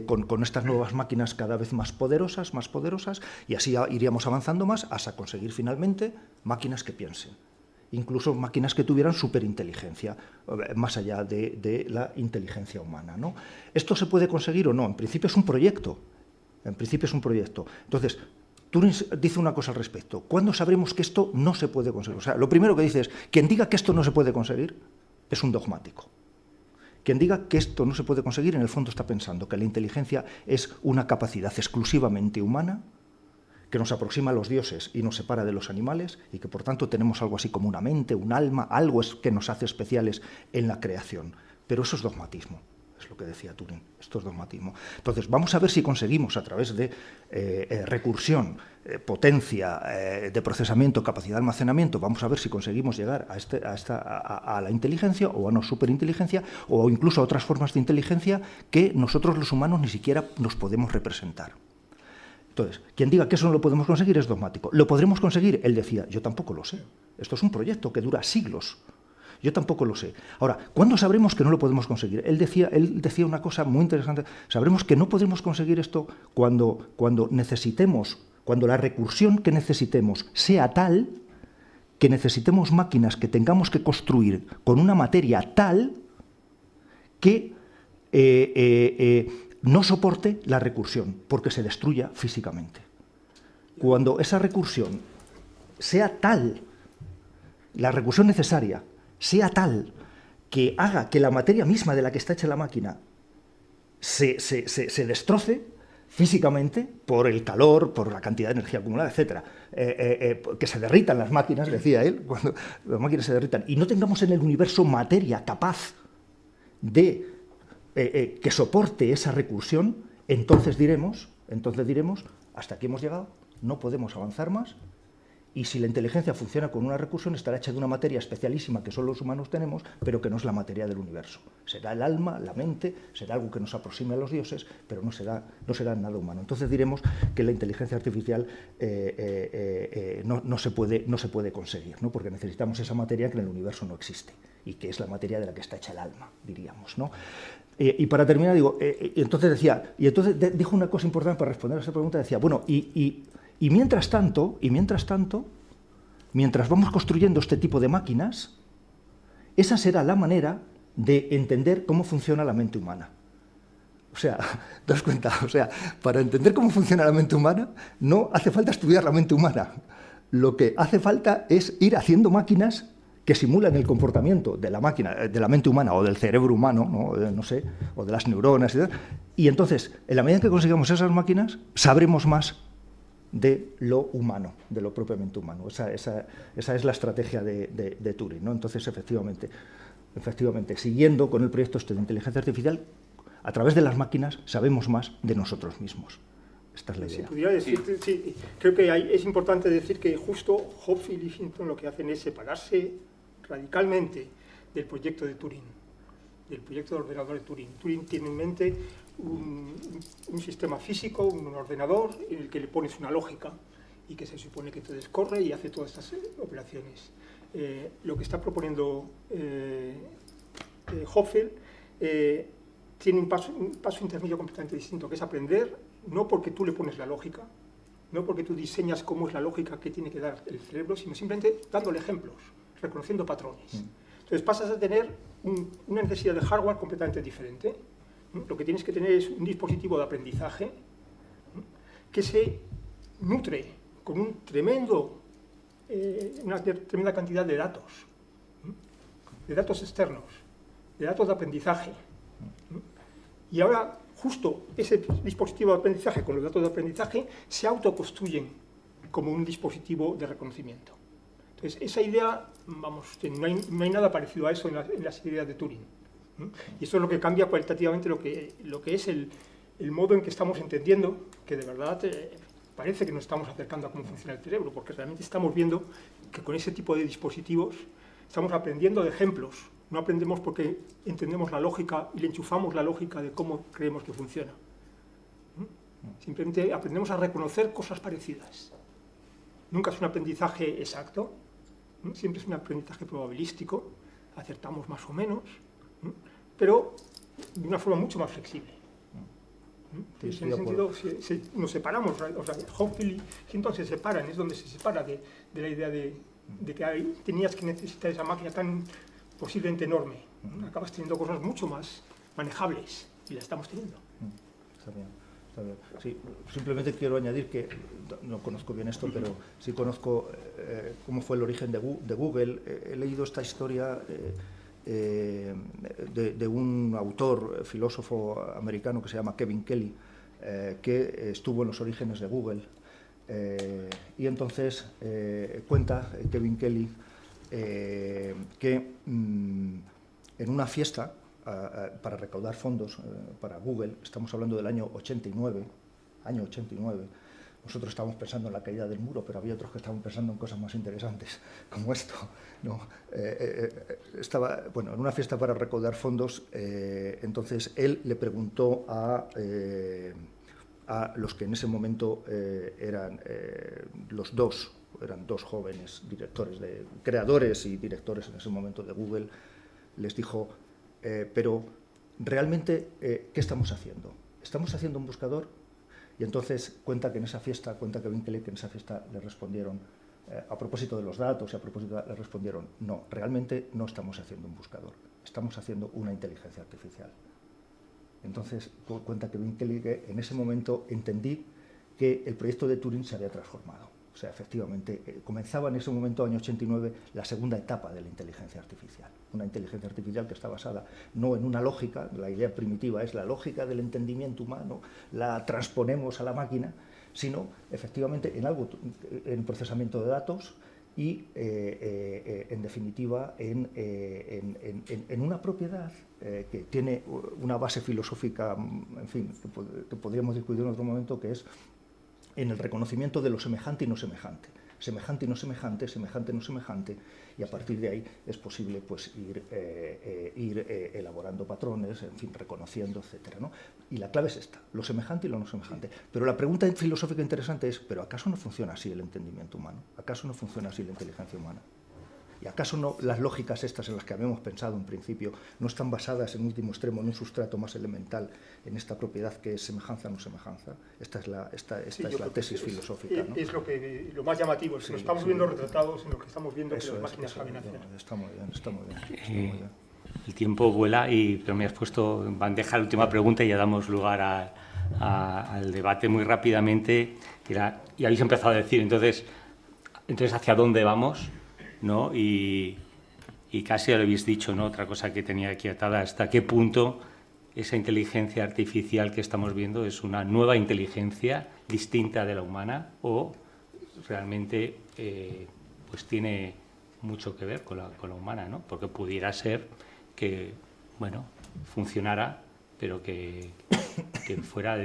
con estas nuevas máquinas cada vez más poderosas, y así iríamos avanzando más hasta conseguir finalmente máquinas que piensen. Incluso máquinas que tuvieran superinteligencia, más allá de la inteligencia humana, ¿no? ¿Esto se puede conseguir o no? En principio es un proyecto. Entonces, Turing dice una cosa al respecto. ¿Cuándo sabremos que esto no se puede conseguir? O sea, lo primero que dice es, quien diga que esto no se puede conseguir es un dogmático. Quien diga que esto no se puede conseguir, en el fondo está pensando que la inteligencia es una capacidad exclusivamente humana, que nos aproxima a los dioses y nos separa de los animales, y que por tanto tenemos algo así como una mente, un alma, algo que nos hace especiales en la creación. Pero eso es dogmatismo, es lo que decía Turing, esto es dogmatismo. Entonces, vamos a ver si conseguimos a través de recursión, potencia de procesamiento, capacidad de almacenamiento, vamos a ver si conseguimos llegar a la inteligencia o a una superinteligencia o incluso a otras formas de inteligencia que nosotros los humanos ni siquiera nos podemos representar. Entonces, quien diga que eso no lo podemos conseguir es dogmático. ¿Lo podremos conseguir? Él decía, yo tampoco lo sé. Esto es un proyecto que dura siglos. Yo tampoco lo sé. Ahora, ¿cuándo sabremos que no lo podemos conseguir? Él decía una cosa muy interesante. Sabremos que no podremos conseguir esto cuando necesitemos, cuando la recursión que necesitemos sea tal que necesitemos máquinas que tengamos que construir con una materia tal que no soporte la recursión, porque se destruya físicamente. Cuando esa recursión sea tal, la recursión necesaria sea tal, que haga que la materia misma de la que está hecha la máquina se destroce físicamente por el calor, por la cantidad de energía acumulada, etc., que se derritan las máquinas, decía él, cuando las máquinas se derritan, y no tengamos en el universo materia capaz de que soporte esa recursión, entonces diremos, hasta aquí hemos llegado, no podemos avanzar más, y si la inteligencia funciona con una recursión, estará hecha de una materia especialísima que solo los humanos tenemos, pero que no es la materia del universo. Será el alma, la mente, será algo que nos aproxime a los dioses, pero no será nada humano. Entonces diremos que la inteligencia artificial no se puede conseguir, ¿no? Porque necesitamos esa materia que en el universo no existe, y que es la materia de la que está hecha el alma, diríamos, ¿no? Y para terminar, entonces dijo una cosa importante para responder a esa pregunta, decía, bueno, y mientras tanto, mientras vamos construyendo este tipo de máquinas, esa será la manera de entender cómo funciona la mente humana. O sea, ¿te das cuenta? O sea, para entender cómo funciona la mente humana, no hace falta estudiar la mente humana. Lo que hace falta es ir haciendo máquinas que simulan el comportamiento de la máquina, de la mente humana o del cerebro humano, no sé, o de las neuronas y tal. Y entonces, en la medida que consigamos esas máquinas, sabremos más de lo humano, de lo propiamente humano. Esa es la estrategia de Turing, ¿no? Entonces, efectivamente, siguiendo con el proyecto de inteligencia artificial, a través de las máquinas sabemos más de nosotros mismos. Esta es la idea. Si pudiera decir, sí, creo que es importante decir que justo Hopfield y Hinton lo que hacen es separarse radicalmente del proyecto de Turing, del proyecto de ordenador de Turing. Turing tiene en mente un sistema físico, un ordenador en el que le pones una lógica y que se supone que entonces corre y hace todas estas operaciones. Lo que está proponiendo Hopfield tiene un paso intermedio completamente distinto, que es aprender no porque tú le pones la lógica, no porque tú diseñas cómo es la lógica que tiene que dar el cerebro, sino simplemente dándole ejemplos, reconociendo patrones. Entonces pasas a tener una necesidad de hardware completamente diferente. Lo que tienes que tener es un dispositivo de aprendizaje que se nutre con una tremenda cantidad de datos externos, de datos de aprendizaje. Y ahora, justo ese dispositivo de aprendizaje con los datos de aprendizaje se autoconstruyen como un dispositivo de reconocimiento. Entonces, esa idea, vamos, no hay nada parecido a eso en las ideas de Turing. Y eso es lo que cambia cualitativamente lo que es el modo en que estamos entendiendo que de verdad parece que nos estamos acercando a cómo funciona el cerebro, porque realmente estamos viendo que con ese tipo de dispositivos estamos aprendiendo de ejemplos. No aprendemos porque entendemos la lógica y le enchufamos la lógica de cómo creemos que funciona. Simplemente aprendemos a reconocer cosas parecidas. Nunca es un aprendizaje exacto, siempre es un aprendizaje probabilístico, acertamos más o menos, pero de una forma mucho más flexible. En ese sentido, nos separamos, o sea, Hopfield y Hinton se separan, es donde se separa de la idea de que tenías que necesitar esa máquina tan posiblemente enorme. Acabas teniendo cosas mucho más manejables, y las estamos teniendo. Está bien. Está bien. Sí, simplemente quiero añadir que no conozco bien esto, pero sí conozco cómo fue el origen de Google. He leído esta historia de un autor, filósofo americano que se llama Kevin Kelly, que estuvo en los orígenes de Google. Y entonces cuenta Kevin Kelly que en una fiesta para recaudar fondos para Google, estamos hablando del año 89, nosotros estábamos pensando en la caída del muro, pero había otros que estaban pensando en cosas más interesantes, como esto, ¿no? Estaba, bueno, en una fiesta para recaudar fondos, entonces él le preguntó a los que en ese momento eran dos jóvenes creadores y directores en ese momento de Google, les dijo, pero realmente, ¿qué estamos haciendo? ¿Estamos haciendo un buscador? Y entonces cuenta Kevin Kelly que en esa fiesta le respondieron, a propósito de los datos, le respondieron, no, realmente no estamos haciendo un buscador, estamos haciendo una inteligencia artificial. Entonces cuenta Kevin Kelly que en ese momento entendí que el proyecto de Turing se había transformado. O sea, efectivamente, comenzaba en ese momento, año 89, la segunda etapa de la inteligencia artificial. Una inteligencia artificial que está basada no en una lógica, la idea primitiva es la lógica del entendimiento humano, la transponemos a la máquina, sino efectivamente en procesamiento de datos y, en definitiva, en una propiedad que tiene una base filosófica, en fin, que podríamos discutir en otro momento, que es en el reconocimiento de lo semejante y no semejante. Semejante y no semejante, semejante y no semejante, y a partir de ahí es posible pues, ir elaborando patrones, en fin, reconociendo, etcétera, ¿no? Y la clave es esta, lo semejante y lo no semejante. Pero la pregunta filosófica interesante es, ¿pero acaso no funciona así el entendimiento humano? ¿Acaso no funciona así la inteligencia humana? ¿Y acaso no las lógicas estas en las que habíamos pensado en principio no están basadas en último extremo en un sustrato más elemental, en esta propiedad que es semejanza o no semejanza? Esta es la tesis filosófica, ¿no? Es lo más llamativo, es que nos estamos viendo retratados en lo que estamos viendo que las máquinas saben hacer. Está muy bien. El tiempo vuela, pero me has puesto en bandeja la última pregunta y ya damos lugar al debate muy rápidamente. Y habéis empezado a decir, entonces ¿hacia dónde vamos? ¿No? Y casi ya lo habéis dicho, ¿no? Otra cosa que tenía aquí atada, hasta qué punto esa inteligencia artificial que estamos viendo es una nueva inteligencia distinta de la humana o realmente pues tiene mucho que ver con la humana, ¿no? Porque pudiera ser que, bueno, funcionara, pero que fuera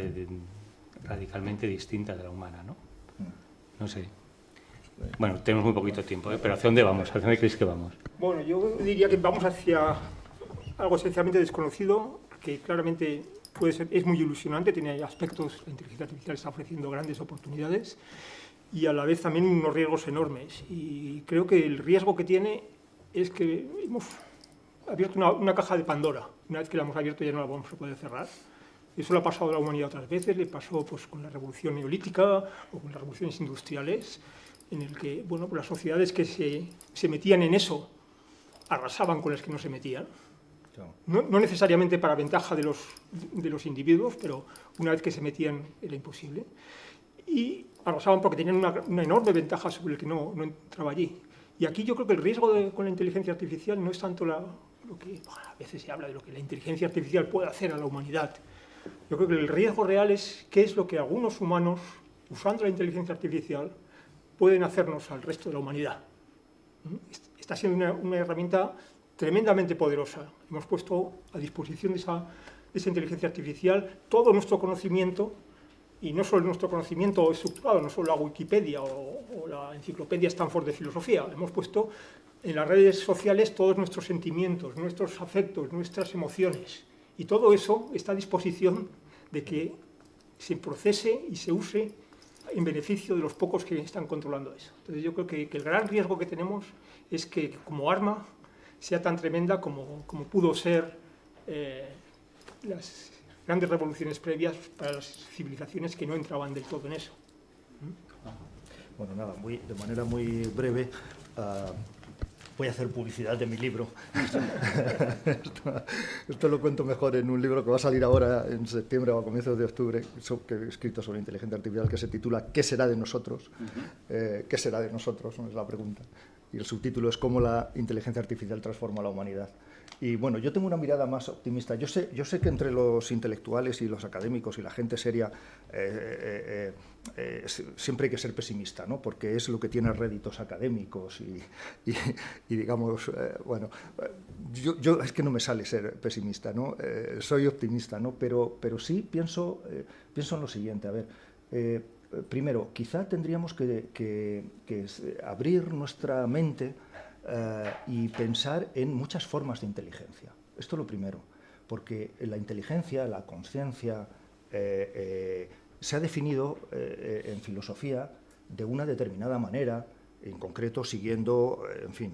radicalmente distinta de la humana, ¿no? No sé. Bueno, tenemos muy poquito tiempo, pero ¿hacia dónde vamos? ¿Hacia dónde creéis que vamos? Bueno, yo diría que vamos hacia algo esencialmente desconocido, que claramente es muy ilusionante, tiene aspectos, la inteligencia artificial está ofreciendo grandes oportunidades y a la vez también unos riesgos enormes. Y creo que el riesgo que tiene es que hemos abierto una caja de Pandora. Una vez que la hemos abierto ya no la vamos a poder cerrar. Eso le ha pasado a la humanidad otras veces, le pasó pues, con la revolución neolítica o con las revoluciones industriales, en el que bueno, pues las sociedades que se metían en eso arrasaban con las que no se metían. No necesariamente para ventaja de los individuos, pero una vez que se metían era imposible. Y arrasaban porque tenían una enorme ventaja sobre el que no entraba allí. Y aquí yo creo que el riesgo con la inteligencia artificial no es tanto lo que a veces se habla de lo que la inteligencia artificial puede hacer a la humanidad. Yo creo que el riesgo real es qué es lo que algunos humanos, usando la inteligencia artificial, pueden hacernos al resto de la humanidad. Está siendo una herramienta tremendamente poderosa. Hemos puesto a disposición de esa inteligencia artificial todo nuestro conocimiento y no solo nuestro conocimiento estructurado, no solo la Wikipedia o la enciclopedia Stanford de filosofía, hemos puesto en las redes sociales todos nuestros sentimientos, nuestros afectos, nuestras emociones, y todo eso está a disposición de que se procese y se use en beneficio de los pocos que están controlando eso. Entonces yo creo que el gran riesgo que tenemos es que como arma sea tan tremenda como pudo ser las grandes revoluciones previas para las civilizaciones que no entraban del todo en eso. Bueno, nada, de manera muy breve, voy a hacer publicidad de mi libro. Esto lo cuento mejor en un libro que va a salir ahora en septiembre o a comienzos de octubre, que he escrito sobre inteligencia artificial, que se titula ¿Qué será de nosotros? ¿Qué será de nosotros? Es la pregunta. Y el subtítulo es ¿Cómo la inteligencia artificial transforma a la humanidad? Y bueno, yo tengo una mirada más optimista. Yo sé que entre los intelectuales y los académicos y la gente seria siempre hay que ser pesimista, ¿no? Porque es lo que tiene réditos académicos y digamos, bueno, yo es que no me sale ser pesimista, ¿no? Soy optimista, ¿no? Pero sí pienso en lo siguiente, a ver, primero, quizá tendríamos que abrir nuestra mente y pensar en muchas formas de inteligencia. Esto es lo primero, porque la inteligencia, la conciencia, se ha definido en filosofía de una determinada manera, en concreto siguiendo, en fin,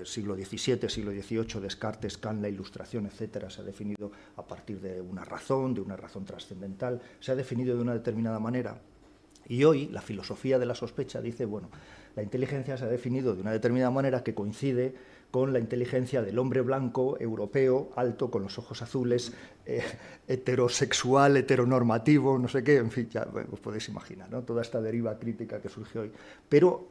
siglo XVII, siglo XVIII, Descartes, Kant, la Ilustración, etcétera, se ha definido a partir de una razón trascendental, se ha definido de una determinada manera. Y hoy la filosofía de la sospecha dice, bueno, la inteligencia se ha definido de una determinada manera que coincide con la inteligencia del hombre blanco, europeo, alto, con los ojos azules, heterosexual, heteronormativo, no sé qué, en fin, ya os podéis imaginar, ¿no? Toda esta deriva crítica que surge hoy. Pero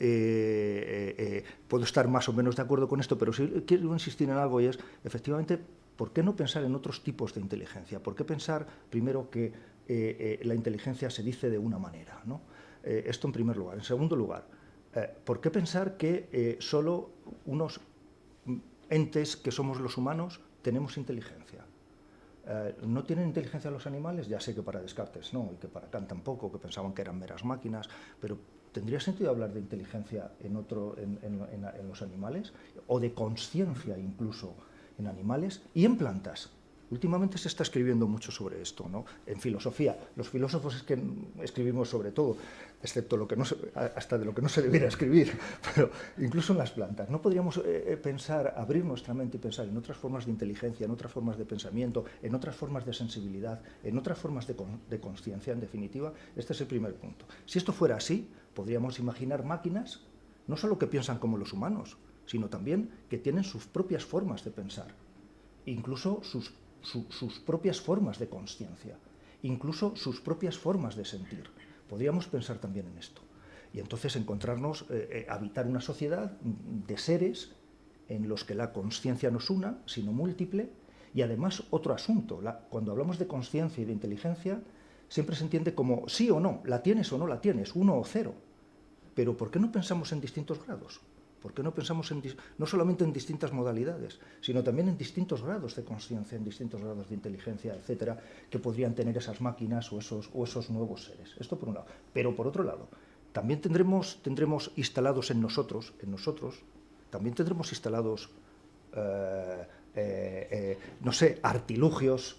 puedo estar más o menos de acuerdo con esto, pero sí quiero insistir en algo y es, efectivamente, ¿por qué no pensar en otros tipos de inteligencia? ¿Por qué pensar, primero, que la inteligencia se dice de una manera, ¿no? Esto en primer lugar. En segundo lugar, ¿por qué pensar que solo unos entes que somos los humanos tenemos inteligencia? ¿No tienen inteligencia los animales? Ya sé que para Descartes no, y que para Kant tampoco, que pensaban que eran meras máquinas, pero ¿tendría sentido hablar de inteligencia en los animales? ¿O de consciencia incluso en animales y en plantas? Últimamente se está escribiendo mucho sobre esto, ¿no? En filosofía. Los filósofos es que escribimos sobre todo, excepto hasta de lo que no se debiera escribir, pero incluso en las plantas. ¿No podríamos abrir nuestra mente y pensar en otras formas de inteligencia, en otras formas de pensamiento, en otras formas de sensibilidad, en otras formas de consciencia, en definitiva? Este es el primer punto. Si esto fuera así, podríamos imaginar máquinas, no solo que piensan como los humanos, sino también que tienen sus propias formas de pensar, incluso sus propias formas de consciencia, incluso sus propias formas de sentir. Podríamos pensar también en esto. Y entonces habitar una sociedad de seres en los que la consciencia no es una, sino múltiple. Y además, otro asunto, cuando hablamos de consciencia y de inteligencia, siempre se entiende como sí o no, la tienes o no la tienes, 1 o 0. Pero ¿por qué no pensamos en distintos grados? ¿Por qué no pensamos no solamente en distintas modalidades, sino también en distintos grados de consciencia, en distintos grados de inteligencia, etcétera, que podrían tener esas máquinas o esos nuevos seres? Esto por un lado. Pero por otro lado, también tendremos instalados en nosotros, también tendremos instalados, no sé, artilugios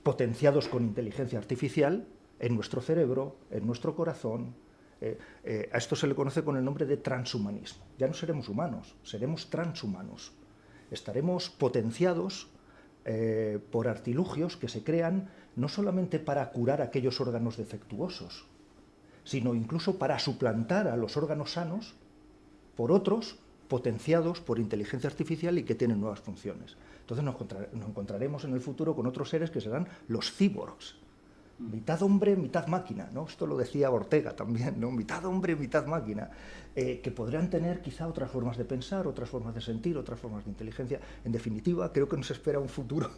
potenciados con inteligencia artificial en nuestro cerebro, en nuestro corazón. A esto se le conoce con el nombre de transhumanismo. Ya no seremos humanos, seremos transhumanos. Estaremos potenciados por artilugios que se crean no solamente para curar aquellos órganos defectuosos, sino incluso para suplantar a los órganos sanos por otros potenciados por inteligencia artificial y que tienen nuevas funciones. Entonces nos encontraremos en el futuro con otros seres que serán los cyborgs. Mitad hombre, mitad máquina, ¿no? Esto lo decía Ortega también, ¿no? Mitad hombre, mitad máquina, que podrán tener quizá otras formas de pensar, otras formas de sentir, otras formas de inteligencia. En definitiva, creo que nos espera un futuro,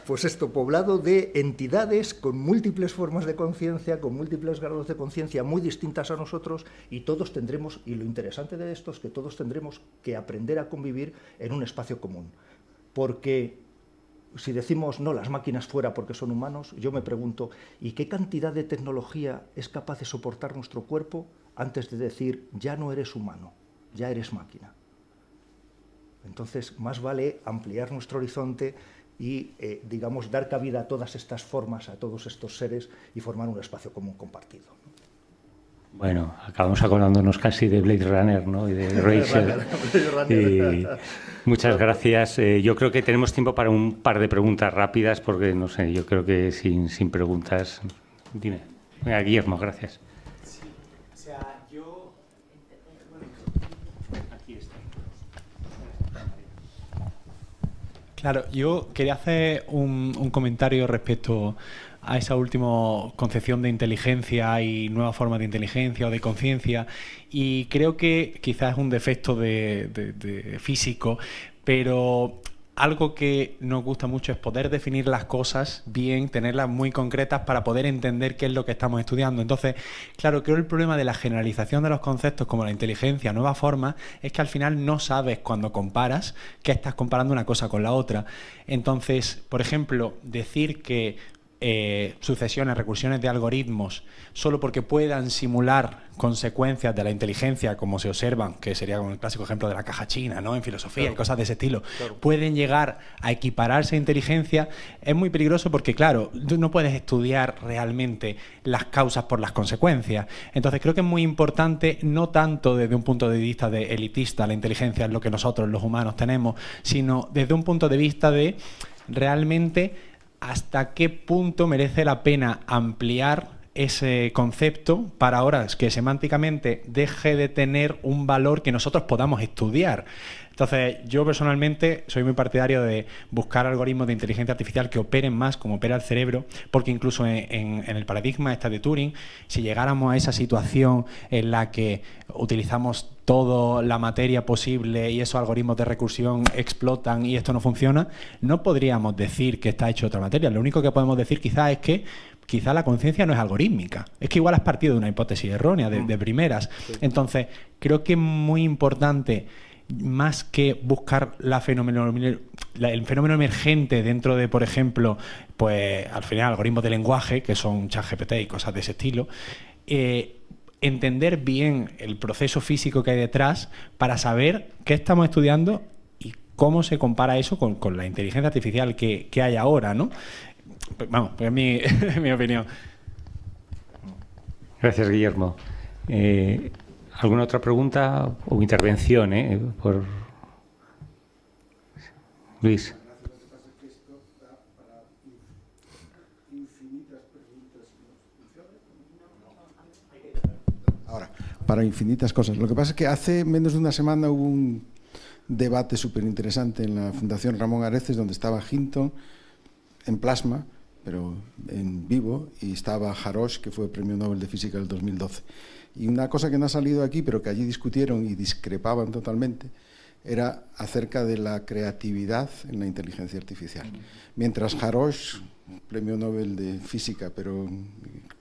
pues esto, poblado de entidades con múltiples formas de conciencia, con múltiples grados de conciencia muy distintas a nosotros, y todos tendremos, y lo interesante de esto es que todos tendremos que aprender a convivir en un espacio común, porque si decimos no, las máquinas fuera porque son humanos, yo me pregunto, ¿y qué cantidad de tecnología es capaz de soportar nuestro cuerpo antes de decir ya no eres humano, ya eres máquina? Entonces, más vale ampliar nuestro horizonte y, digamos, dar cabida a todas estas formas, a todos estos seres y formar un espacio común compartido. Bueno, acabamos acordándonos casi de Blade Runner, ¿no? Y de Rachel. Y muchas gracias. Yo creo que tenemos tiempo para un par de preguntas rápidas, porque, no sé, yo creo que sin preguntas... Dime. Venga, Guillermo, gracias. Sí, o sea, yo... Aquí está. Claro, yo quería hacer un comentario respecto a esa última concepción de inteligencia y nuevas formas de inteligencia o de conciencia, y creo que quizás es un defecto de físico, pero algo que nos gusta mucho es poder definir las cosas bien, tenerlas muy concretas para poder entender qué es lo que estamos estudiando. Entonces, claro, creo que el problema de la generalización de los conceptos como la inteligencia, nuevas formas, es que al final no sabes cuando comparas que estás comparando una cosa con la otra. Entonces, por ejemplo, decir que sucesiones, recursiones de algoritmos, solo porque puedan simular consecuencias de la inteligencia, como se observan, que sería como el clásico ejemplo de la caja china, ¿no? En filosofía, claro, y cosas de ese estilo, claro, pueden llegar a equipararse a inteligencia, es muy peligroso porque, claro, tú no puedes estudiar realmente las causas por las consecuencias. Entonces creo que es muy importante, no tanto desde un punto de vista de elitista, la inteligencia es lo que nosotros los humanos tenemos, sino desde un punto de vista de realmente hasta qué punto merece la pena ampliar ese concepto para ahora que semánticamente deje de tener un valor que nosotros podamos estudiar. Entonces, yo personalmente soy muy partidario de buscar algoritmos de inteligencia artificial que operen más como opera el cerebro, porque incluso en el paradigma de Turing, si llegáramos a esa situación en la que utilizamos toda la materia posible y esos algoritmos de recursión explotan y esto no funciona, no podríamos decir que está hecho de otra materia. Lo único que podemos decir quizás es que quizá la conciencia no es algorítmica. Es que igual has partido de una hipótesis errónea de primeras. Entonces, creo que es muy importante, más que buscar el fenómeno emergente dentro de, por ejemplo, pues al final algoritmos de lenguaje, que son ChatGPT y cosas de ese estilo, entender bien el proceso físico que hay detrás para saber qué estamos estudiando y cómo se compara eso con la inteligencia artificial que hay ahora, ¿no? Vamos, pues es mi opinión. Gracias, Guillermo. ¿Alguna otra pregunta o intervención? Por Luis. Ahora, para infinitas cosas. Lo que pasa es que hace menos de una semana hubo un debate súper interesante en la Fundación Ramón Areces, donde estaba Hinton en plasma, pero en vivo, y estaba Harosh, que fue Premio Nobel de Física del 2012. Y una cosa que no ha salido aquí, pero que allí discutieron y discrepaban totalmente, era acerca de la creatividad en la inteligencia artificial. Mientras Harosh, Premio Nobel de Física, pero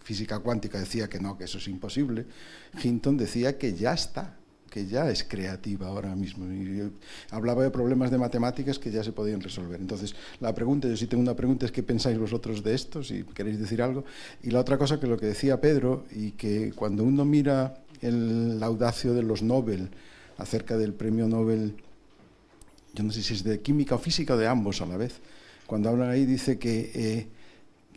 física cuántica, decía que no, que eso es imposible, Hinton decía que ya está, que ya es creativa ahora mismo. Y hablaba de problemas de matemáticas que ya se podían resolver. Entonces, la pregunta, yo sí tengo una pregunta, es ¿qué pensáis vosotros de esto? Si queréis decir algo. Y la otra cosa, que lo que decía Pedro, y que cuando uno mira el laudacio de los Nobel acerca del premio Nobel, yo no sé si es de química o física o de ambos a la vez, cuando hablan ahí dice que...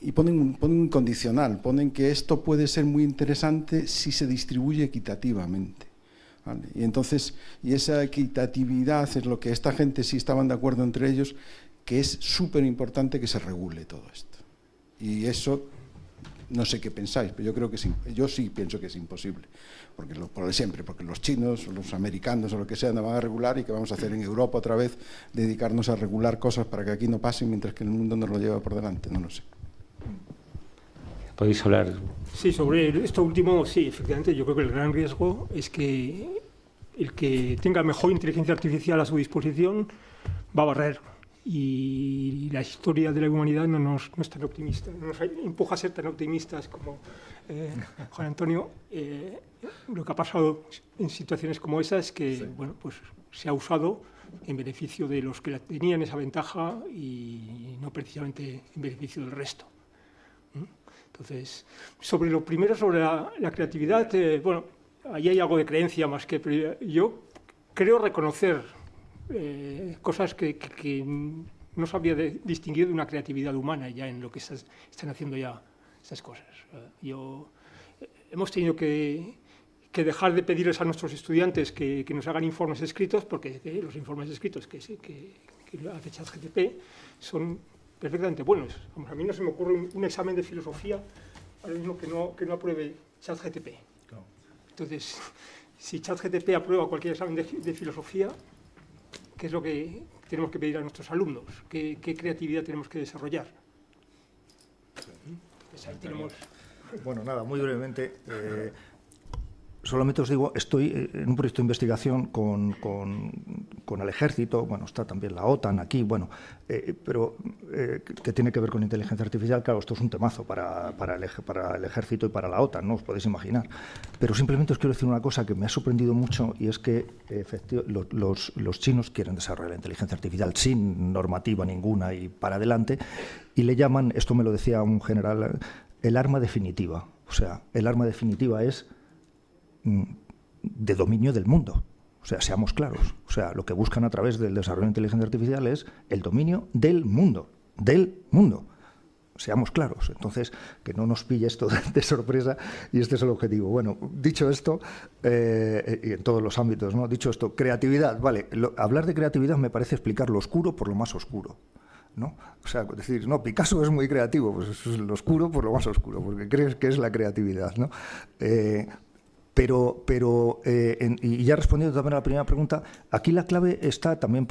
y ponen un condicional, ponen que esto puede ser muy interesante si se distribuye equitativamente. ¿Vale? Y entonces, y esa equitatividad es lo que esta gente sí estaban de acuerdo entre ellos, que es súper importante que se regule todo esto. Y eso, no sé qué pensáis, pero yo creo que sí, yo sí pienso que es imposible, porque por siempre, porque los chinos o los americanos o lo que sea no van a regular, y que vamos a hacer en Europa otra vez, dedicarnos a regular cosas para que aquí no pasen mientras que el mundo nos lo lleva por delante, no lo sé. ¿Podéis hablar? Sí, sobre esto último, sí, efectivamente, yo creo que el gran riesgo es que el que tenga mejor inteligencia artificial a su disposición va a barrer. Y la historia de la humanidad no es tan optimista, no nos empuja a ser tan optimistas como Juan Antonio. Lo que ha pasado en situaciones como esa es que, sí, bueno, pues se ha usado en beneficio de los que tenían esa ventaja y no precisamente en beneficio del resto. Entonces, sobre lo primero, sobre la creatividad, bueno, ahí hay algo de creencia más que... Pero yo creo reconocer cosas que no sabría distinguir de una creatividad humana ya en lo que están haciendo ya estas cosas. Hemos tenido que dejar de pedirles a nuestros estudiantes que nos hagan informes escritos, porque los informes escritos que hace ChatGPT son perfectamente buenos. Vamos, a mí no se me ocurre un examen de filosofía ahora mismo que no apruebe ChatGPT. Claro. Entonces, si ChatGPT aprueba cualquier examen de filosofía, ¿qué es lo que tenemos que pedir a nuestros alumnos? ¿Qué creatividad tenemos que desarrollar? Entonces, ahí tenemos... Bueno, nada, muy brevemente. Solamente os digo, estoy en un proyecto de investigación con el Ejército, bueno, está también la OTAN aquí, bueno, pero que tiene que ver con inteligencia artificial. Claro, esto es un temazo para el Ejército y para la OTAN, no os podéis imaginar. Pero simplemente os quiero decir una cosa que me ha sorprendido mucho, y es que los chinos quieren desarrollar la inteligencia artificial sin normativa ninguna y para adelante, y le llaman, esto me lo decía un general, el arma definitiva. O sea, el arma definitiva es de dominio del mundo. O sea, seamos claros. O sea, lo que buscan a través del desarrollo de inteligencia artificial es el dominio del mundo. Del mundo. Seamos claros. Entonces, que no nos pille esto de sorpresa, y este es el objetivo. Bueno, dicho esto, y en todos los ámbitos, ¿no? Dicho esto, creatividad, vale. Hablar de creatividad me parece explicar lo oscuro por lo más oscuro, ¿no? O sea, decir, no, Picasso es muy creativo, pues eso es lo oscuro por lo más oscuro, porque crees que es la creatividad, ¿no? Y ya respondiendo también a la primera pregunta, aquí la clave está también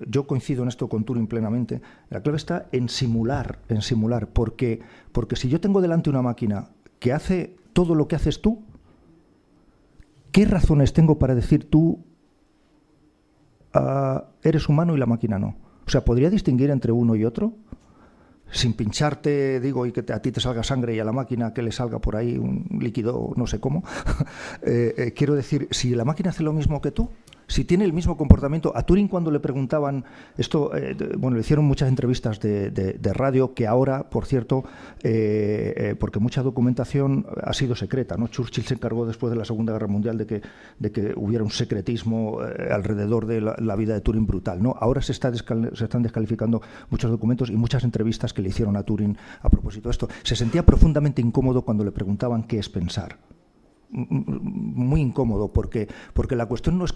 yo coincido en esto con Turing plenamente, la clave está en simular, porque si yo tengo delante una máquina que hace todo lo que haces tú, ¿qué razones tengo para decir tú eres humano y la máquina no? O sea, ¿podría distinguir entre uno y otro? Sin pincharte, digo, y que a ti te salga sangre y a la máquina que le salga por ahí un líquido, no sé cómo. Quiero decir, si la máquina hace lo mismo que tú, si tiene el mismo comportamiento. A Turing, cuando le preguntaban esto, bueno, le hicieron muchas entrevistas de radio, que ahora, por cierto, porque mucha documentación ha sido secreta, ¿no? Churchill se encargó después de la Segunda Guerra Mundial de que hubiera un secretismo alrededor de la vida de Turing brutal, ¿no? Ahora se están descalificando muchos documentos y muchas entrevistas que le hicieron a Turing a propósito de esto. Se sentía profundamente incómodo cuando le preguntaban qué es pensar. Muy incómodo, porque la cuestión no es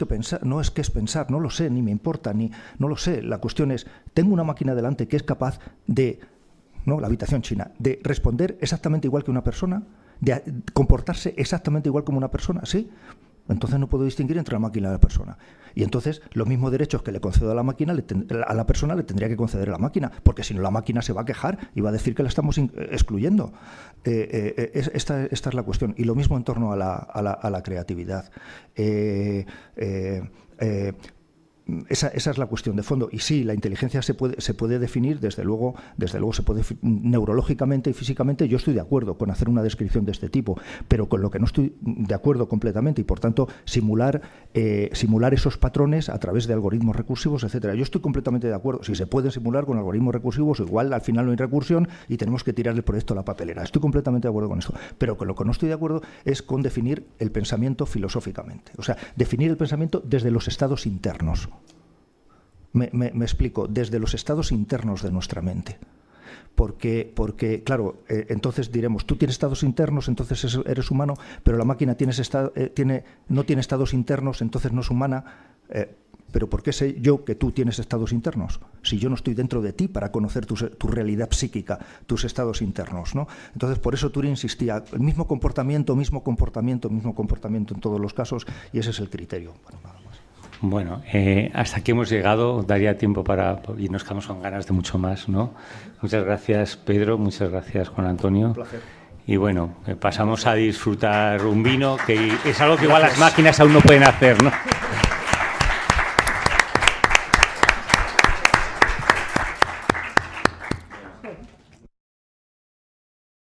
que es pensar, no lo sé, ni me importa, no lo sé. La cuestión es, tengo una máquina delante que es capaz de, ¿no?, la habitación china, de responder exactamente igual que una persona, de comportarse exactamente igual como una persona, ¿sí? Entonces no puedo distinguir entre la máquina y la persona. Y entonces los mismos derechos que le concedo a la máquina, a la persona le tendría que conceder a la máquina, porque si no la máquina se va a quejar y va a decir que la estamos excluyendo. Esta es la cuestión. Y lo mismo en torno a la creatividad. Esa es la cuestión de fondo. Y sí, la inteligencia se puede definir, desde luego se puede neurológicamente y físicamente. Yo estoy de acuerdo con hacer una descripción de este tipo, pero con lo que no estoy de acuerdo completamente, y por tanto simular esos patrones a través de algoritmos recursivos, etcétera. Yo estoy completamente de acuerdo. Si se puede simular con algoritmos recursivos, igual al final no hay recursión y tenemos que tirar el proyecto a la papelera. Estoy completamente de acuerdo con esto. Pero con lo que no estoy de acuerdo es con definir el pensamiento filosóficamente. O sea, definir el pensamiento desde los estados internos. Me explico, desde los estados internos de nuestra mente. Porque claro, entonces diremos, tú tienes estados internos, entonces eres humano, pero la máquina no tiene estados internos, entonces no es humana. Pero ¿por qué sé yo que tú tienes estados internos? Si yo no estoy dentro de ti para conocer tu realidad psíquica, tus estados internos, ¿no? Entonces, por eso Turing insistía, el mismo comportamiento en todos los casos, y ese es el criterio. Bueno, nada más. Bueno, hasta aquí hemos llegado, daría tiempo y nos quedamos con ganas de mucho más, ¿no? Muchas gracias, Pedro, muchas gracias, Juan Antonio. Un placer. Y bueno, pasamos a disfrutar un vino, que es algo que igual las máquinas aún no pueden hacer, ¿no?